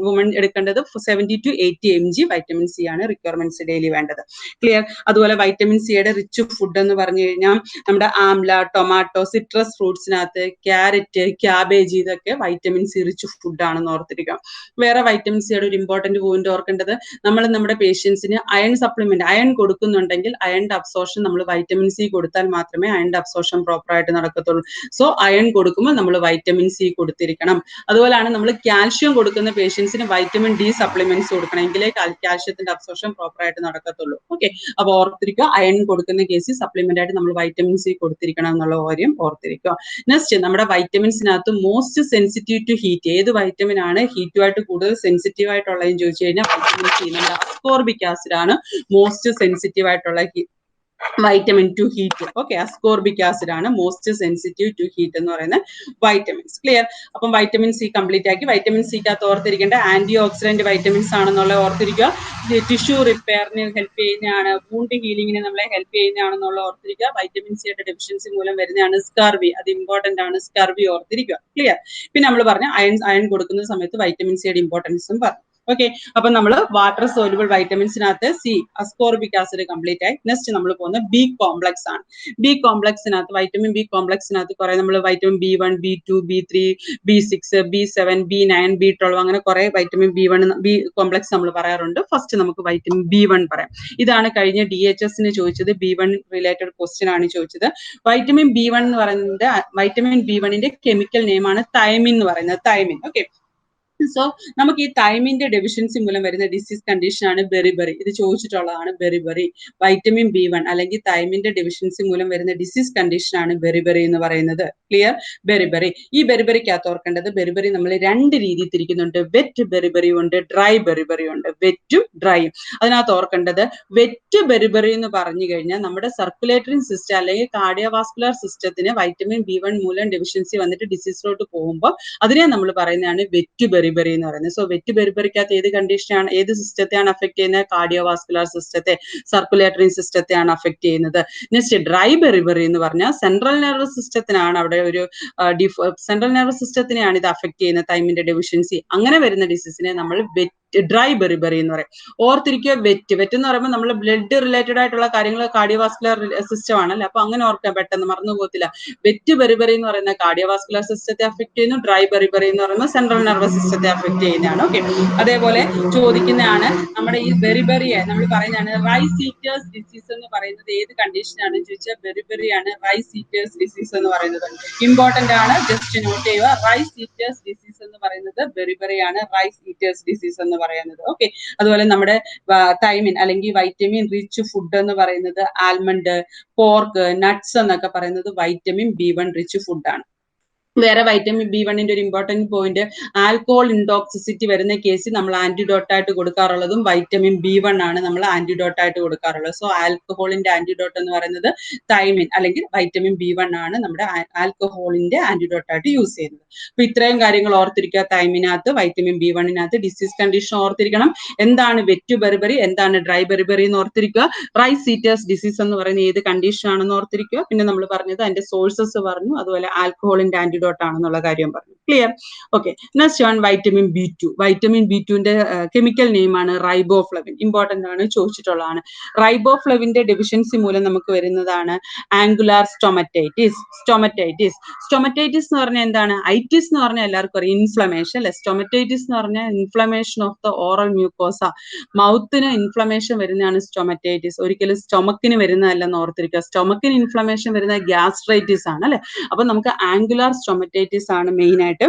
woman എടുക്കേണ്ടത് 70 to 80 mg വൈറ്റമിൻ സി ആണ് റിക്വയർമെന്റ്സ് ഡെയിലി വേണ്ടത്. ക്ലിയർ. അതുപോലെ വൈറ്റമിൻ സിയുടെ റിച്ച് ഫുഡ് എന്ന് പറഞ്ഞു കഴിഞ്ഞാൽ നമ്മുടെ ആംല, ടൊമാറ്റോ, സിട്രസ് ഫ്രൂട്ട്സിനകത്ത് ക്യാരറ്റ്, ക്യാബേജ്, ഇതൊക്കെ വൈറ്റമിൻ സി റിച്ച് ഫുഡ് ആണെന്ന് ഓർത്തിരിക്കാം. വേറെ വൈറ്റമിൻ സിയുടെ ഒരു ഇമ്പോർട്ടന്റ് പോയിന്റ് ഓർക്കേണ്ടത്, നമ്മൾ നമ്മുടെ പേഷ്യൻസിന് അയൺ സപ്ലിമെന്റ്, അയൺ കൊടുക്കുന്നുണ്ടെങ്കിൽ അയണിന്റെ അബ്സോർഷൻ നമ്മൾ വൈറ്റമിൻ സി കൊടുത്താൽ മാത്രമേ അയണിന്റെ അബ്സോർഷൻ പ്രോപ്പർ ആയിട്ട് നടക്കത്തുള്ളൂ. സോ അയൺ കൊടുക്കുമ്പോൾ നമ്മൾ വൈറ്റമിൻ സി കൊടുത്തിരിക്കണം. അതുപോലെയാണ് നമ്മൾ കാൽഷ്യം കൊടുക്കുന്ന പേഷ്യൻസിന് വൈറ്റമിൻ ഡി സപ്ലിമെന്റ്സ് കൊടുക്കണം, എങ്കിലേ കാൽഷ്യത്തിന്റെ അബ്സോർഷൻ പ്രോപ്പർ ആയിട്ട് നടക്കത്തുള്ളൂ. ഓക്കെ, അപ്പൊ ഓർത്തിരിക്കുക, അയൺ കൊടുക്കുന്ന കേസിൽ സപ്ലിമെന്റ് ആയിട്ട് നമ്മൾ വൈറ്റമിൻ സി കൊടുത്തിരിക്കണം എന്നുള്ള കാര്യം ഓർത്തിരിക്കുക. നെക്സ്റ്റ്, നമ്മുടെ വൈറ്റമിൻസിനകത്ത് മോസ്റ്റ് സെൻസിറ്റീവ് ടു ഹീറ്റ്, ഏത് വൈറ്റമിൻ ആണ് ഹീറ്റുമായിട്ട് കൂടുതൽ സെൻസിറ്റീവ് ആയിട്ടുള്ളതെന്ന് ചോദിച്ചു കഴിഞ്ഞാൽ വൈറ്റമിൻ സി. നമ്മുടെ അസ്കോർബിക് ആസിഡ് ആണ് മോസ്റ്റ് സെൻസിറ്റീവ് ആയിട്ടുള്ള vitamin to heat. Okay, ascorbic acid ആണ് മോസ്റ്റ് സെൻസിറ്റീവ് ടു ഹീറ്റ് എന്ന് പറയുന്ന വൈറ്റമിൻസ്. ക്ലിയർ. അപ്പം വൈറ്റമിൻ സി കംപ്ലീറ്റ് ആക്കി. വൈറ്റമിൻ സിക്കകത്ത് ഓർത്തിരിക്കേണ്ട ആന്റി ഓക്സിഡന്റ് വൈറ്റമിൻസ് ആണെന്നുള്ള ഓർത്തിരിക്കുക. ടിഷ്യൂ റിപ്പയറിന് ഹെൽപ്പ് ചെയ്യുന്നതാണ്, വൂണ്ട് ഹീലിങ്ങിന് നമ്മളെ ഹെൽപ്പ് ചെയ്യുന്നതാണെന്നുള്ള ഓർത്തിരിക്കുക. വൈറ്റമിൻ സിയുടെ ഡെഫിഷ്യൻസി മൂലം വരുന്നതാണ് സ്കർവി, അത് ഇമ്പോർട്ടന്റ് ആണ്, സ്കർവി ഓർത്തിരിക്കുക. ക്ലിയർ. പിന്നെ നമ്മൾ പറഞ്ഞ അയൺ കൊടുക്കുന്ന സമയത്ത് വൈറ്റമിൻ സിയുടെ ഇമ്പോർട്ടൻസും പറഞ്ഞു. ഓക്കെ, അപ്പൊ നമ്മൾ വാട്ടർ സോലുബിൾ വൈറ്റമിൻസിനകത്ത് സി, അസ്കോർബിക് ആസിഡ് കംപ്ലീറ്റ് ആയി. നെക്സ്റ്റ് നമ്മൾ പോകുന്ന ബി കോംപ്ലക്സ് ആണ്. ബി കോംപ്ലക്സിനകത്ത്, വൈറ്റമിൻ ബി കോംപ്ലക്സിനകത്ത് കുറെ നമ്മൾ vitamin B1, B2, B3, B6, B7, B9, B12 അങ്ങനെ കുറെ വൈറ്റമിൻ ബി കോംപ്ലക്സ് നമ്മൾ പറയാറുണ്ട്. ഫസ്റ്റ് നമുക്ക് വൈറ്റമിൻ B1 പറയാം. ഇതാണ് കഴിഞ്ഞ DHSന് ചോദിച്ചത്, B1 റിലേറ്റഡ് ക്വസ്റ്റ്യൻ ആണ് ചോദിച്ചത്. വൈറ്റമിൻ B1 എന്ന് പറയുന്നത്, വൈറ്റമിൻ B1ന്റെ കെമിക്കൽ നെയിം ആണ് തൈമിൻ എന്ന് പറയുന്നത്. തൈമിൻ. ഓക്കെ, സോ നമുക്ക് ഈ തൈമിന്റെ ഡെഫിഷ്യൻസി മൂലം വരുന്ന ഡിസീസ് കണ്ടീഷൻ ആണ് ബെറിബറി. ഇത് ചോദിച്ചിട്ടുള്ളതാണ് ബെറിബറി. വൈറ്റമിൻ B1 അല്ലെങ്കിൽ തൈമിന്റെ ഡെഫിഷ്യൻസി മൂലം വരുന്ന ഡിസീസ് കണ്ടീഷൻ ആണ് ബെറിബറി എന്ന് പറയുന്നത്. ക്ലിയർ. ബെറിബറി. ഈ ബെറിബറിക്കകത്ത് ഓർക്കേണ്ടത്, ബെറിബറി നമ്മൾ രണ്ട് രീതിയിൽ തിരിക്കുന്നുണ്ട്. വെറ്റ് ബെറിബറി ഉണ്ട്, ഡ്രൈ ബെറിബറി ഉണ്ട്. വെറ്റും ഡ്രൈയും. അതിനകത്ത് ഓർക്കേണ്ടത്, വെറ്റ് ബെറിബറി എന്ന് പറഞ്ഞു കഴിഞ്ഞാൽ നമ്മുടെ സർക്കുലേറ്ററി സിസ്റ്റം അല്ലെങ്കിൽ കാർഡിയോവാസ്കുലർ സിസ്റ്റത്തിന് വൈറ്റമിൻ B1 മൂലം ഡെഫിഷ്യൻസി വന്നിട്ട് ഡിസീസിലോട്ട് പോകുമ്പോൾ അതിനെ നമ്മൾ പറയുന്നതാണ് വെറ്റ് ബെറിബറി എന്ന് പറയുന്നത്. സോ വെറ്റ് ബെറിബറിക്കകത്ത് ഏത് കണ്ടീഷനാണ്, ഏത് സിസ്റ്റത്തെയാണ് അഫക്ട് ചെയ്യുന്നത്? കാർഡിയോവാസ്കുലർ സിസ്റ്റത്തെ, സർക്കുലേറ്ററി സിസ്റ്റത്തെയാണ് അഫക്ട് ചെയ്യുന്നത്. നെക്സ്റ്റ്, ഡ്രൈ ബെറിബറി എന്ന് പറഞ്ഞാൽ സെൻട്രൽ നെർവസ് സിസ്റ്റത്തിനാണ്, അവിടെ ഒരു സെൻട്രൽ നെർവസ് സിസ്റ്റത്തിനെയാണ് ഇത് അഫക്ട് ചെയ്യുന്നത്, തൈമിന്റെ ഡെഫിഷ്യൻസി. അങ്ങനെ വരുന്ന ഡിസീസിനെ നമ്മൾ ഡ്രൈ ബെറിബറി എന്ന് പറയും. ഓർത്തിരിക്കുക, വെറ്റ് എന്ന് പറയുമ്പോൾ നമ്മൾ ബ്ലഡ് റിലേറ്റഡ് ആയിട്ടുള്ള കാര്യങ്ങൾ, കാർഡിയോവാസ്കുലർ സിസ്റ്റം ആണല്ലോ, അപ്പൊ അങ്ങനെ ഓർക്കാൻ പെട്ടെന്ന് മറന്നു പോകത്തില്ല. വെറ്റ് ബെറിബറി എന്ന് പറയുന്ന കാർഡിയോവാസ്കുലർ സിസ്റ്റത്തെ അഫക്ട് ചെയ്യുന്നു, ഡ്രൈ ബെറിബറി എന്ന് പറയുമ്പോൾ സെൻട്രൽ നെർവസ് സിസ്റ്റത്തെ അഫക്ട് ചെയ്യുന്നതാണ്. ഓക്കെ, അതേപോലെ ചോദിക്കുന്നതാണ് നമ്മുടെ ഈ ബെറിബറിയെ നമ്മൾ പറയുന്നതാണ് റൈസ് ഈറ്റേഴ്സ് ഡിസീസ് എന്ന് പറയുന്നത് ഏത് കണ്ടീഷനാണ് ചോദിച്ചാൽ ബെറിബറിയാണ് റൈസ് ഈറ്റേഴ്സ് ഡിസീസ് എന്ന് പറയുന്നത്. ഇമ്പോർട്ടന്റ് ആണ്, ജസ്റ്റ് നോട്ട് ചെയ്യുക. റൈസ് ഈറ്റേഴ്സ് ഡിസീസ് എന്ന് പറയുന്നത് ബെറിബറിയാണ് റൈസ് ഈറ്റേഴ്സ് ഡിസീസ് എന്ന് പറയുന്നത്. ഓക്കെ, അതുപോലെ നമ്മുടെ തൈമിൻ അല്ലെങ്കിൽ വൈറ്റമിൻ റിച്ച് ഫുഡ് എന്ന് പറയുന്നത് ആൽമണ്ട്, പോർക്ക്, നട്ട്സ് എന്നൊക്കെ പറയുന്നത് വൈറ്റമിൻ B1 റിച്ച് ഫുഡാണ്. വേറെ വൈറ്റമിൻ B1ന്റെ ഒരു ഇമ്പോർട്ടന്റ് പോയിന്റ്, ആൽക്കഹോൾ ഇൻടോക്സിസിറ്റി വരുന്ന കേസിൽ നമ്മൾ ആന്റിഡോട്ട് ആയിട്ട് കൊടുക്കാറുള്ളതും വൈറ്റമിൻ B1 ആണ് നമ്മൾ ആന്റിഡോട്ട് ആയിട്ട് കൊടുക്കാറുള്ളത്. സോ ആൽക്കഹോളിന്റെ ആന്റിഡോട്ട് എന്ന് പറയുന്നത് തൈമിൻ അല്ലെങ്കിൽ വൈറ്റമിൻ B1 ആണ് നമ്മുടെ ആൽക്കഹോളിന്റെ ആന്റിഡോട്ട് ആയിട്ട് യൂസ് ചെയ്യുന്നത്. അപ്പൊ ഇത്രയും കാര്യങ്ങൾ ഓർത്തിരിക്കുക. തൈമിനകത്ത്, വൈറ്റമിൻ B1നകത്ത് ഡിസീസ് കണ്ടീഷൻ ഓർത്തിരിക്കണം. എന്താണ് വെറ്റ് ബെറിബറി, എന്താണ് ഡ്രൈ ബെറിബറി എന്ന് ഓർത്തിരിക്കുക. റൈസ് ഈറ്റേഴ്സ് ഡിസീസ് എന്ന് പറയുന്ന ഏത് കണ്ടീഷൻ ആണെന്ന് ഓർത്തിരിക്കുക. പിന്നെ നമ്മൾ പറഞ്ഞത് അതിന്റെ സോഴ്സസ് പറഞ്ഞു, അതുപോലെ ആൽക്കഹോളിന്റെ ആന്റിഡോട്ട് ആണെന്നുള്ള കാര്യം പറഞ്ഞു. Clear? Okay, next one vitamin B2. Vitamin B2ന്റെ കെമിക്കൽ നെയിം ആണ് റൈബോഫ്ലവിൻ. ഇമ്പോർട്ടന്റ് ആണ്, ചോദിച്ചിട്ടുള്ളതാണ്. റൈബോഫ്ലവിന്റെ ഡെഫിഷ്യൻസി മൂലം നമുക്ക് വരുന്നതാണ് ആംഗുലാർ സ്റ്റൊമറ്റൈറ്റിസ്. സ്റ്റൊമറ്റൈറ്റിസ് എന്ന് പറഞ്ഞാൽ എന്താണ്? ഐറ്റിസ് എന്ന് പറഞ്ഞാൽ എല്ലാവർക്കും അറിയാം, ഇൻഫ്ലമേഷൻ അല്ലെ. സ്റ്റൊമറ്റൈറ്റിസ് എന്ന് പറഞ്ഞാൽ inflammation of the oral mucosa. മൗത്തിന് ഇൻഫ്ലമേഷൻ വരുന്നതാണ് സ്റ്റൊമറ്റൈറ്റിസ്. ഒരിക്കലും സ്റ്റൊമക്കിന് വരുന്നതല്ലെന്ന് ഓർത്തിരിക്കുക. സ്റ്റൊമക്കിന് ഇൻഫ്ലമേഷൻ വരുന്ന ഗ്യാസ്ട്രൈറ്റിസ് ആണ് അല്ലെ. അപ്പൊ നമുക്ക് ആംഗുലാർ സ്റ്റൊമറ്റൈറ്റിസ് ആണ് മെയിൻ ആയിട്ട്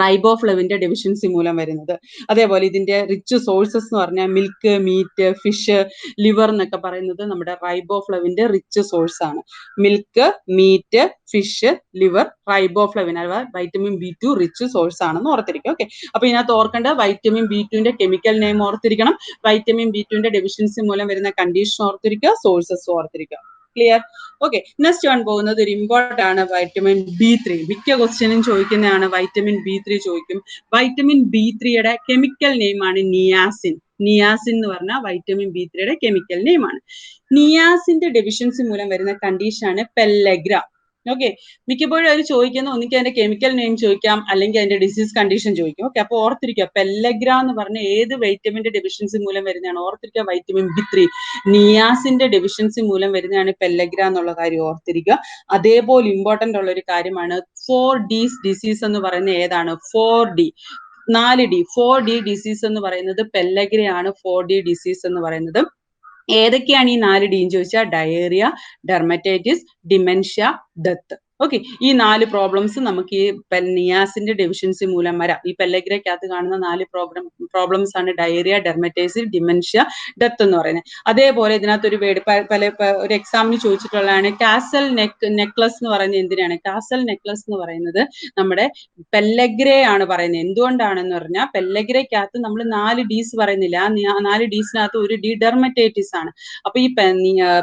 റൈബോഫ്ലവിന്റെ ഡെഫിഷ്യൻസി മൂലം വരുന്നത്. അതേപോലെ ഇതിന്റെ റിച്ച് സോഴ്സസ് എന്ന് പറഞ്ഞാൽ മിൽക്ക്, മീറ്റ്, ഫിഷ്, ലിവർ എന്നൊക്കെ പറയുന്നത് നമ്മുടെ റൈബോഫ്ലവിന്റെ റിച്ച് സോഴ്സ് ആണ്. Milk, meat, fish, liver, riboflavin അഥവാ വൈറ്റമിൻ B2 റിച്ച് സോഴ്സ് ആണെന്ന് ഓർത്തിരിക്കുക. ഓക്കെ, അപ്പൊ ഇതിനകത്ത് ഓർക്കേണ്ട വൈറ്റമിൻ B2ന്റെ കെമിക്കൽ നെയിം ഓർത്തിരിക്കണം, വൈറ്റമിൻ B2ന്റെ ഡെഫിഷ്യൻസി മൂലം വരുന്ന കണ്ടീഷൻ ഓർത്തിരിക്കുക, സോഴ്സസ് ഓർത്തിരിക്കുക. ക്ലിയർ? ഓക്കെ, നെക്സ്റ്റ് വൺ പോകുന്നത് ഒരു ഇമ്പോർട്ടന്റ് ആണ് വൈറ്റമിൻ B3. മിക്ക ക്വസ്റ്റ്യനും ചോദിക്കുന്നതാണ് വൈറ്റമിൻ B3 ചോദിക്കും. വൈറ്റമിൻ B3യുടെ കെമിക്കൽ നെയിം ആണ് നിയാസിൻ. നിയാസിൻ എന്ന് പറഞ്ഞാൽ വൈറ്റമിൻ B3യുടെ കെമിക്കൽ നെയിം ആണ്. നിയാസിന്റെ ഡെഫിഷ്യൻസി മൂലം വരുന്ന കണ്ടീഷൻ ആണ് പെല്ലഗ്ര. ഓക്കെ, മിക്കപ്പോഴും അവർ ചോദിക്കുന്ന ഒന്നിക്ക് അതിന്റെ കെമിക്കൽ നെയിം ചോദിക്കാം, അല്ലെങ്കിൽ അതിന്റെ ഡിസീസ് കണ്ടീഷൻ ചോദിക്കും. ഓക്കെ, അപ്പൊ ഓർത്തിരിക്കുക, പെല്ലഗ്ര എന്ന് പറഞ്ഞ ഏത് വൈറ്റമിന്റെ ഡെഫിഷ്യൻസി മൂലം വരുന്നതാണ്? ഓർത്തിരിക്കുക, വൈറ്റമിൻ B3. നിയാസിന്റെ ഡെഫിഷ്യൻസി മൂലം വരുന്നതാണ് പെല്ലഗ്ര എന്നുള്ള കാര്യം ഓർത്തിരിക്കുക. അതേപോലെ ഇമ്പോർട്ടന്റ് ഉള്ള ഒരു കാര്യമാണ് 4D ഡിസീസ് എന്ന് പറയുന്നത് ഏതാണ്? 4D 4D ഡിസീസ് എന്ന് പറയുന്നത് പെല്ലഗ്രയാണ്. 4D ഡിസീസ് എന്ന് പറയുന്നത് ഏതൊക്കെയാണ് ഈ 4D എന്ന് ചോദിച്ചാൽ diarrhoea, dermatitis, dementia, death. Okay, ഈ 4 പ്രോബ്ലംസ് നമുക്ക് ഈ നിയാസിന്റെ ഡെഫിഷ്യൻസി മൂലം വരാം. ഈ പെല്ലഗ്രയ്ക്കകത്ത് കാണുന്ന 4 പ്രോബ്ലംസ് ആണ് ഡയേറിയ, ഡെർമറ്റൈറ്റിസ്, ഡിമെൻഷ്യ, ഡെത്ത് എന്ന് പറയുന്നത്. അതേപോലെ ഇതിനകത്ത് ഒരു വേർഡ് ഒരു എക്സാമിന് ചോദിച്ചിട്ടുള്ളതാണ് കാസൽ നെക്ലസ് എന്ന് പറയുന്നത് എന്തിനാണ്? കാസൽ നെക്ലസ് എന്ന് പറയുന്നത് നമ്മുടെ പെല്ലഗ്രയാണ് പറയുന്നത്. എന്തുകൊണ്ടാണെന്ന് പറഞ്ഞാൽ പെല്ലഗ്രയ്ക്കകത്ത് നമ്മൾ 4 Ds പറയുന്നില്ല. ആ 4 Dsനകത്ത് ഒരു D ഡെർമറ്റൈറ്റിസ് ആണ്. അപ്പൊ ഈ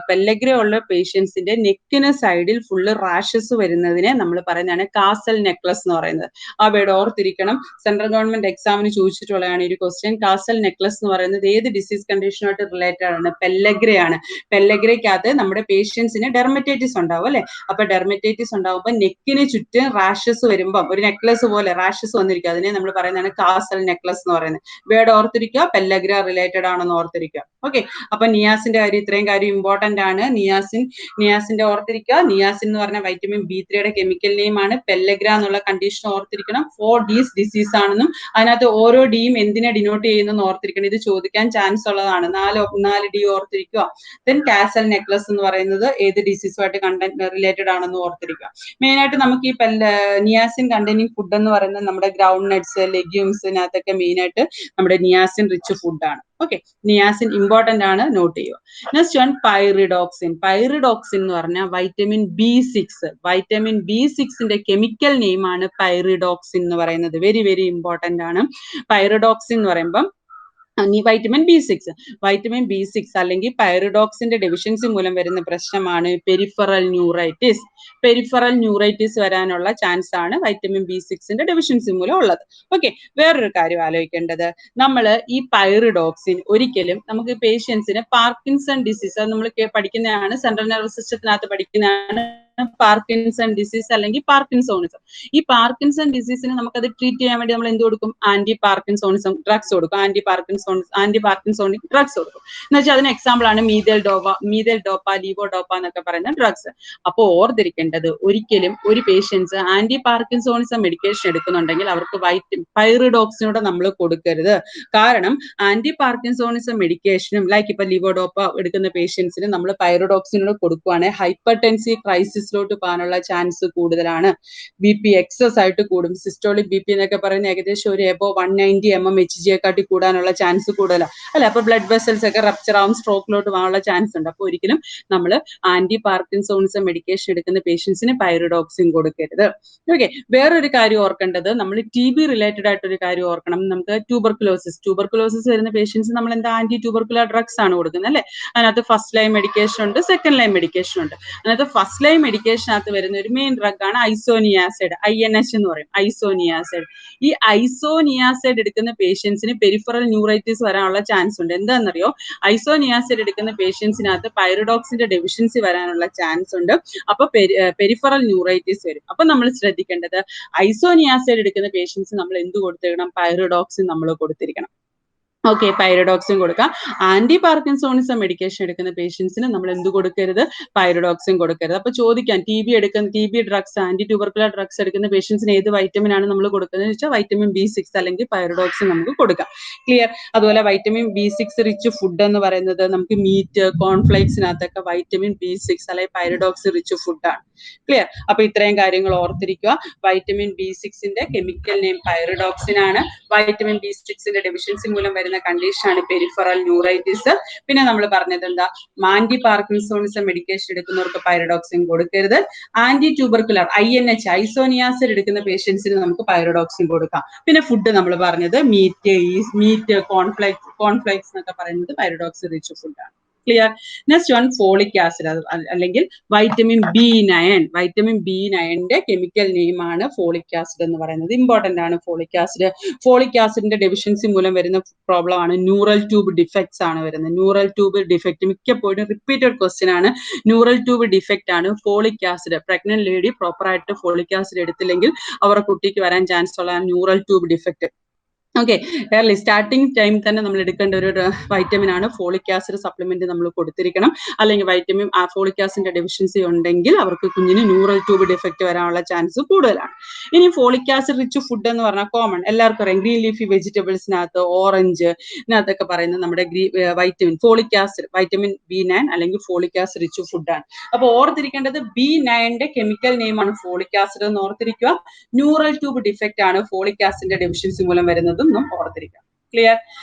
പെല്ലഗ്ര ഉള്ള പേഷ്യൻസിന്റെ നെക്കിന് സൈഡിൽ ഫുള്ള് റാഷസ് വരുന്നതിനെ നമ്മൾ പറയുന്നതാണ് കാസൽ നെക്ലസ് എന്ന് പറയുന്നത്. ആ വേർഡ് ഓർത്തിരിക്കണം. സെൻട്രൽ ഗവൺമെന്റ് എക്സാമിന് ചോദിച്ചിട്ടുള്ളതാണ് ഒരു ക്വസ്റ്റ്യൻ. കാസൽ നെക്ലസ് എന്ന് പറയുന്നത് ഏത് ഡിസീസ് കണ്ടീഷനുമായിട്ട് റിലേറ്റഡ് ആണ്? പെല്ലഗ്രയാണ്. പെല്ലഗ്രയ്ക്കകത്ത് നമ്മുടെ പേഷ്യൻസിന് ഡെർമറ്റൈറ്റിസ് ഉണ്ടാവും അല്ലെ. അപ്പൊ ഡെർമറ്റൈറ്റിസ് ഉണ്ടാവുമ്പോൾ നെക്കിന് ചുറ്റും റാഷസ് വരുമ്പോൾ ഒരു നെക്ലസ് പോലെ റാഷസ് വന്നിരിക്കും. അതിനെ നമ്മൾ പറയുന്നതാണ് കാസൽ നെക്ലസ് എന്ന് പറയുന്നത്. വേർഡ് ഓർത്തിരിക്കുക, പെല്ലഗ്ര റിലേറ്റഡ് ആണെന്ന് ഓർത്തിരിക്കുക. ഓക്കെ, അപ്പൊ നിയാസിന്റെ കാര്യം ഇത്രയും കാര്യം ഇമ്പോർട്ടന്റ് ആണ്. നിയാസിന്റെ ഓർത്തിരിക്കുക. നിയാസിൻ എന്ന് പറഞ്ഞ വൈറ്റമിൻ B3യുടെ കെമിക്കൽ നെയിം ആണ്. പെല്ലഗ്ര എന്നുള്ള കണ്ടീഷൻ ഓർത്തിരിക്കണം. 4D ഡിസീസ് ആണെന്നും അതിനകത്ത് ഓരോ ഡിയും എന്തിനെ ഡിനോട്ട് ചെയ്യുന്നെന്ന് ഓർത്തിരിക്കണം. ഇത് ചോദിക്കാൻ ചാൻസ് ഉള്ളതാണ്. 4 D ഓർത്തിരിക്കുക. ദെൻ കാസൽ നെക്ലസ് എന്ന് പറയുന്നത് ഏത് ഡിസീസുമായിട്ട് റിലേറ്റഡ് ആണെന്ന് ഓർത്തിരിക്കുക. മെയിൻ ആയിട്ട് നമുക്ക് ഈ നിയാസിൻ കണ്ടെയ്നിങ് ഫുഡ് എന്ന് പറയുന്നത് നമ്മുടെ ഗ്രൗണ്ട് നട്ട്സ്, ലെഗ്യൂംസിനകത്തൊക്കെ മെയിൻ ആയിട്ട് നമ്മുടെ നിയാസിൻ റിച്ച് ഫുഡാണ്. ഓക്കെ, നിയാസിൻ ഇമ്പോർട്ടന്റ് ആണ്, നോട്ട് ചെയ്യുക. Next one pyridoxine. പൈറിഡോക്സിൻ എന്ന് പറഞ്ഞാൽ വൈറ്റമിൻ B6. വൈറ്റമിൻ B6ന്റെ കെമിക്കൽ നെയിം ആണ് പൈറിഡോക്സിൻ എന്ന് പറയുന്നത്. വെരി വെരി ഇമ്പോർട്ടന്റ് ആണ്. പൈറിഡോക്സിൻ എന്ന് പറയുമ്പം വൈറ്റമിൻ B6 അല്ലെങ്കിൽ പൈറിഡോക്സിന്റെ ഡെഫിഷ്യൻസി മൂലം വരുന്ന പ്രശ്നമാണ് പെരിഫറൽ ന്യൂറൈറ്റിസ്. പെരിഫറൽ ന്യൂറൈറ്റിസ് വരാനുള്ള ചാൻസ് ആണ് വൈറ്റമിൻ B6ന്റെ ഡെഫിഷ്യൻസി മൂലം ഉള്ളത്. ഓക്കെ, വേറൊരു കാര്യം ആലോചിക്കേണ്ടത്, നമ്മൾ ഈ പൈറിഡോക്സിൻ ഒരിക്കലും നമുക്ക് പേഷ്യൻസിന് പാർക്കിൻസൺ ഡിസീസ്, അത് നമ്മൾ പഠിക്കുന്നതാണ്, സെൻട്രൽ നെർവസ് സിസ്റ്റത്തിനകത്ത് പഠിക്കുന്നതാണ് പാർക്കിൻസൺ ഡിസീസ് അല്ലെങ്കിൽ പാർക്കിൻസോണിസം. ഈ പാർക്കിൻസൺ ഡിസീസിന് നമുക്കത് ട്രീറ്റ് ചെയ്യാൻ വേണ്ടി നമ്മൾ എന്ത് കൊടുക്കും? ആന്റി പാർക്കിൻസോണിസം ഡ്രഗ്സ് കൊടുക്കും. ആന്റി പാർക്കിൻസോണിക് ഡ്രഗ്സ് കൊടുക്കും. എന്ന് വെച്ചാൽ അതിന് എക്സാമ്പിൾ ആണ് മീതൽ ഡോപ്പ, ലീവോഡോപ്പ എന്നൊക്കെ പറയുന്ന ഡ്രഗ്സ്. അപ്പോൾ ഓർത്തിരിക്കേണ്ടത്, ഒരിക്കലും ഒരു പേഷ്യൻസ് ആന്റി പാർക്കിൻസോണിസം മെഡിക്കേഷൻ എടുക്കുന്നുണ്ടെങ്കിൽ അവർക്ക് പൈറിഡോക്സിനോട് നമ്മൾ കൊടുക്കരുത്. കാരണം ആന്റി പാർക്കിൻസോണിസം മെഡിക്കേഷനും ലൈക്ക് ഇപ്പൊ ലീവോഡോപ്പ എടുക്കുന്ന പേഷ്യൻസിന് നമ്മൾ പൈറിഡോക്സിനോട് കൊടുക്കുവാണെങ്കിൽ ഹൈപ്പർ ടെൻസീവ് ക്രൈസിസിലോട്ട് പോകാനുള്ള ചാൻസ് കൂടുതലാണ്. BP എക്സസ് ആയിട്ട് കൂടും. സിസ്റ്റോളിക് BP എന്നൊക്കെ പറയുന്ന ഏകദേശം ഒരു എബോ 190 mmHg കൂടാനുള്ള ചാൻസ് കൂടുതലാണ് അല്ലെ. അപ്പൊ ബ്ലഡ് വെസൽസ് ഒക്കെ റപ്ചർ ആവും, സ്ട്രോക്കിലോട്ട് പോകാനുള്ള ചാൻസ് ഉണ്ട്. അപ്പൊ ഒരിക്കലും നമ്മൾ ആന്റി പാർക്കിൻസോണിസം മെഡിക്കേഷൻ എടുക്കുന്ന പേഷ്യൻസിന് പൈറിഡോക്സിൻ കൊടുക്കരുത്. ഓക്കെ, വേറൊരു കാര്യം ഓർക്കേണ്ടത്, നമ്മൾ TB റിലേറ്റഡ് ആയിട്ടൊരു കാര്യം ഓർക്കണം. നമുക്ക് ട്യൂബർക്കുലോസിസ് വരുന്ന പേഷ്യൻസ് നമ്മൾ എന്താ ആന്റി ട്യൂബർക്കുലർ ഡ്രഗ്സ് ആണ് കൊടുക്കുന്നത് അല്ലെ. അതിനകത്ത് ഫസ്റ്റ് ലൈൻ മെഡിക്കേഷൻ ഉണ്ട്, സെക്കൻഡ് ലൈൻ മെഡിക്കേഷൻ ഉണ്ട്. അതിനകത്ത് ഫസ്റ്റ് ലൈൻ മെഡിക്കേഷനകത്ത് വരുന്ന ഒരു മെയിൻ ഡ്രഗ് ആണ് ഐസോനിയാസിഡ്, INH എന്ന് പറയും, ഐസോനിയാസിഡ്. ഈ ഐസോനിയാസിഡ് എടുക്കുന്ന പേഷ്യൻസിന് പെരിഫറൽ ന്യൂറൈറ്റിസ് വരാനുള്ള ചാൻസ് ഉണ്ട്. എന്താണെന്നറിയോ? ഐസോനിയാസിഡ് എടുക്കുന്ന പേഷ്യൻസിനകത്ത് പൈറിഡോക്സിന്റെ ഡെഫിഷ്യൻസി വരാനുള്ള ചാൻസ് ഉണ്ട്. അപ്പൊ പെരിഫറൽ ന്യൂറൈറ്റിസ് വരും. അപ്പൊ നമ്മൾ ശ്രദ്ധിക്കേണ്ടത് ഐസോനിയാസിഡ് എടുക്കുന്ന പേഷ്യൻസ് നമ്മൾ എന്ത് കൊടുത്തിരിക്കണം? പൈറിഡോക്സിൻ നമ്മൾ കൊടുത്തിരിക്കണം. ഓക്കെ, പൈറിഡോക്സിൻ കൊടുക്കാം. ആന്റി പാർക്കിൻസോണിസം മെഡിക്കേഷൻ എടുക്കുന്ന പേഷ്യൻസിന് നമ്മൾ എന്ത് കൊടുക്കരുത്? പൈറിഡോക്സിൻ കൊടുക്കരുത്. അപ്പൊ ചോദിക്കാം, TB drugs, anti tubercular drugs എടുക്കുന്ന പേഷ്യൻസിന് ഏത് വൈറ്റമിൻ ആണ് നമ്മൾ കൊടുക്കുന്നത് വെച്ചാൽ വൈറ്റമിൻ B6 അല്ലെങ്കിൽ പൈറിഡോക്സിൻ നമുക്ക് കൊടുക്കാം. ക്ലിയർ? അതുപോലെ വൈറ്റമിൻ B6 റിച്ച് ഫുഡ് എന്ന് പറയുന്നത് നമുക്ക് മീറ്റ്, കോൺഫ്ലേക്സിനകത്തൊക്കെ വൈറ്റമിൻ B6 അല്ലെങ്കിൽ പൈറിഡോക്സിൻ റിച്ച് ഫുഡാണ്. ക്ലിയർ? അപ്പൊ ഇത്രയും കാര്യങ്ങൾ ഓർത്തിരിക്കുക. വൈറ്റമിൻ B6ന്റെ കെമിക്കൽ നെയിം പൈറിഡോക്സിൻ ആണ്. വൈറ്റമിൻ B6ന്റെ ഡെഫിഷ്യൻസി മൂലം വരുന്ന കണ്ടീഷൻ ആണ് പെരിഫറൽ ന്യൂറൈറ്റിസ്. പിന്നെ നമ്മൾ പറഞ്ഞത് എന്താ? ആന്റി പാർക്കിൻസോണിസം മെഡിക്കേഷൻ എടുക്കുന്നവർക്ക് പൈറിഡോക്സിൻ കൊടുക്കരുത്. ആന്റി ട്യൂബർക്കുലർ INH, ഐസോനിയാസിഡ് എടുക്കുന്ന പേഷ്യൻസിന് നമുക്ക് പൈറിഡോക്സിൻ കൊടുക്കാം. പിന്നെ ഫുഡ് നമ്മൾ പറഞ്ഞത് മീറ്റ്, കോൺഫ്ലേക്സ് എന്നൊക്കെ പറയുന്നത് പൈറിഡോക്സിൻ റിച്ച് ഫുഡാണ്. Clear? Next one folic acid അല്ലെങ്കിൽ വൈറ്റമിൻ B9. വൈറ്റമിൻ B9ന്റെ കെമിക്കൽ നെയിം ആണ് ഫോളിക് ആസിഡ് എന്ന് പറയുന്നത്. ഇമ്പോർട്ടന്റ് ആണ് ഫോളിക് ആസിഡ്. ഫോളിക് ആസിഡിന്റെ ഡെഫിഷ്യൻസി മൂലം വരുന്ന പ്രോബ്ലം ആണ് ന്യൂറൽ ട്യൂബ് ഡിഫക്ട്സ് ആണ് വരുന്നത്. ന്യൂറൽ ട്യൂബ് ഡിഫക്ട് മിക്കപ്പോഴും റിപ്പീറ്റഡ് ക്വസ്റ്റ്യൻ ആണ്. ന്യൂറൽ ട്യൂബ് ഡിഫക്ട് ആണ് folic acid. Pregnant lady proper ആയിട്ട് ഫോളിക് ആസിഡ് എടുത്തില്ലെങ്കിൽ അവരുടെ കുട്ടിക്ക് വരാൻ ചാൻസ് ഉള്ള neural tube defect. Okay, early starting time തന്നെ നമ്മൾ എടുക്കേണ്ട ഒരു വൈറ്റമിൻ ആണ് ഫോളിക് ആസിഡ് സപ്ലിമെന്റ് നമ്മൾ കൊടുത്തിരിക്കണം. അല്ലെങ്കിൽ ഫോളിക് ആസിഡിന്റെ ഡെഫിഷ്യൻസി ഉണ്ടെങ്കിൽ അവർക്ക് കുഞ്ഞിന് ന്യൂറൽ ട്യൂബ് ഡിഫക്ട് വരാനുള്ള ചാൻസ് കൂടുതലാണ്. ഇനി ഫോളിക് ആസിഡ് റിച്ച് ഫുഡ് എന്ന് പറഞ്ഞാൽ കോമൺ എല്ലാവർക്കും അറിയാം. ഗ്രീൻ ലീഫി വെജിറ്റബിൾസിനകത്ത്, ഓറഞ്ച് ഇതിനകത്തൊക്കെ പറയുന്നത് നമ്മുടെ ഫോളിക് ആസിഡ്, വൈറ്റമിൻ B9 അല്ലെങ്കിൽ ഫോളിക് ആസിഡ് റിച്ച് ഫുഡാണ്. അപ്പൊ ഓർത്തിരിക്കേണ്ടത് B9ന്റെ കെമിക്കൽ നെയിം ആണ് ഫോളിക് ആസിഡ് എന്ന് ഓർത്തിരിക്കുക. ന്യൂറൽ ട്യൂബ് ഡിഫക്ട് ആണ് ഫോളിക് ആസിഡിന്റെ ഡെഫിഷ്യൻസി മൂലം വരുന്നത് ഓർത്തിരിക്കാം. Clear?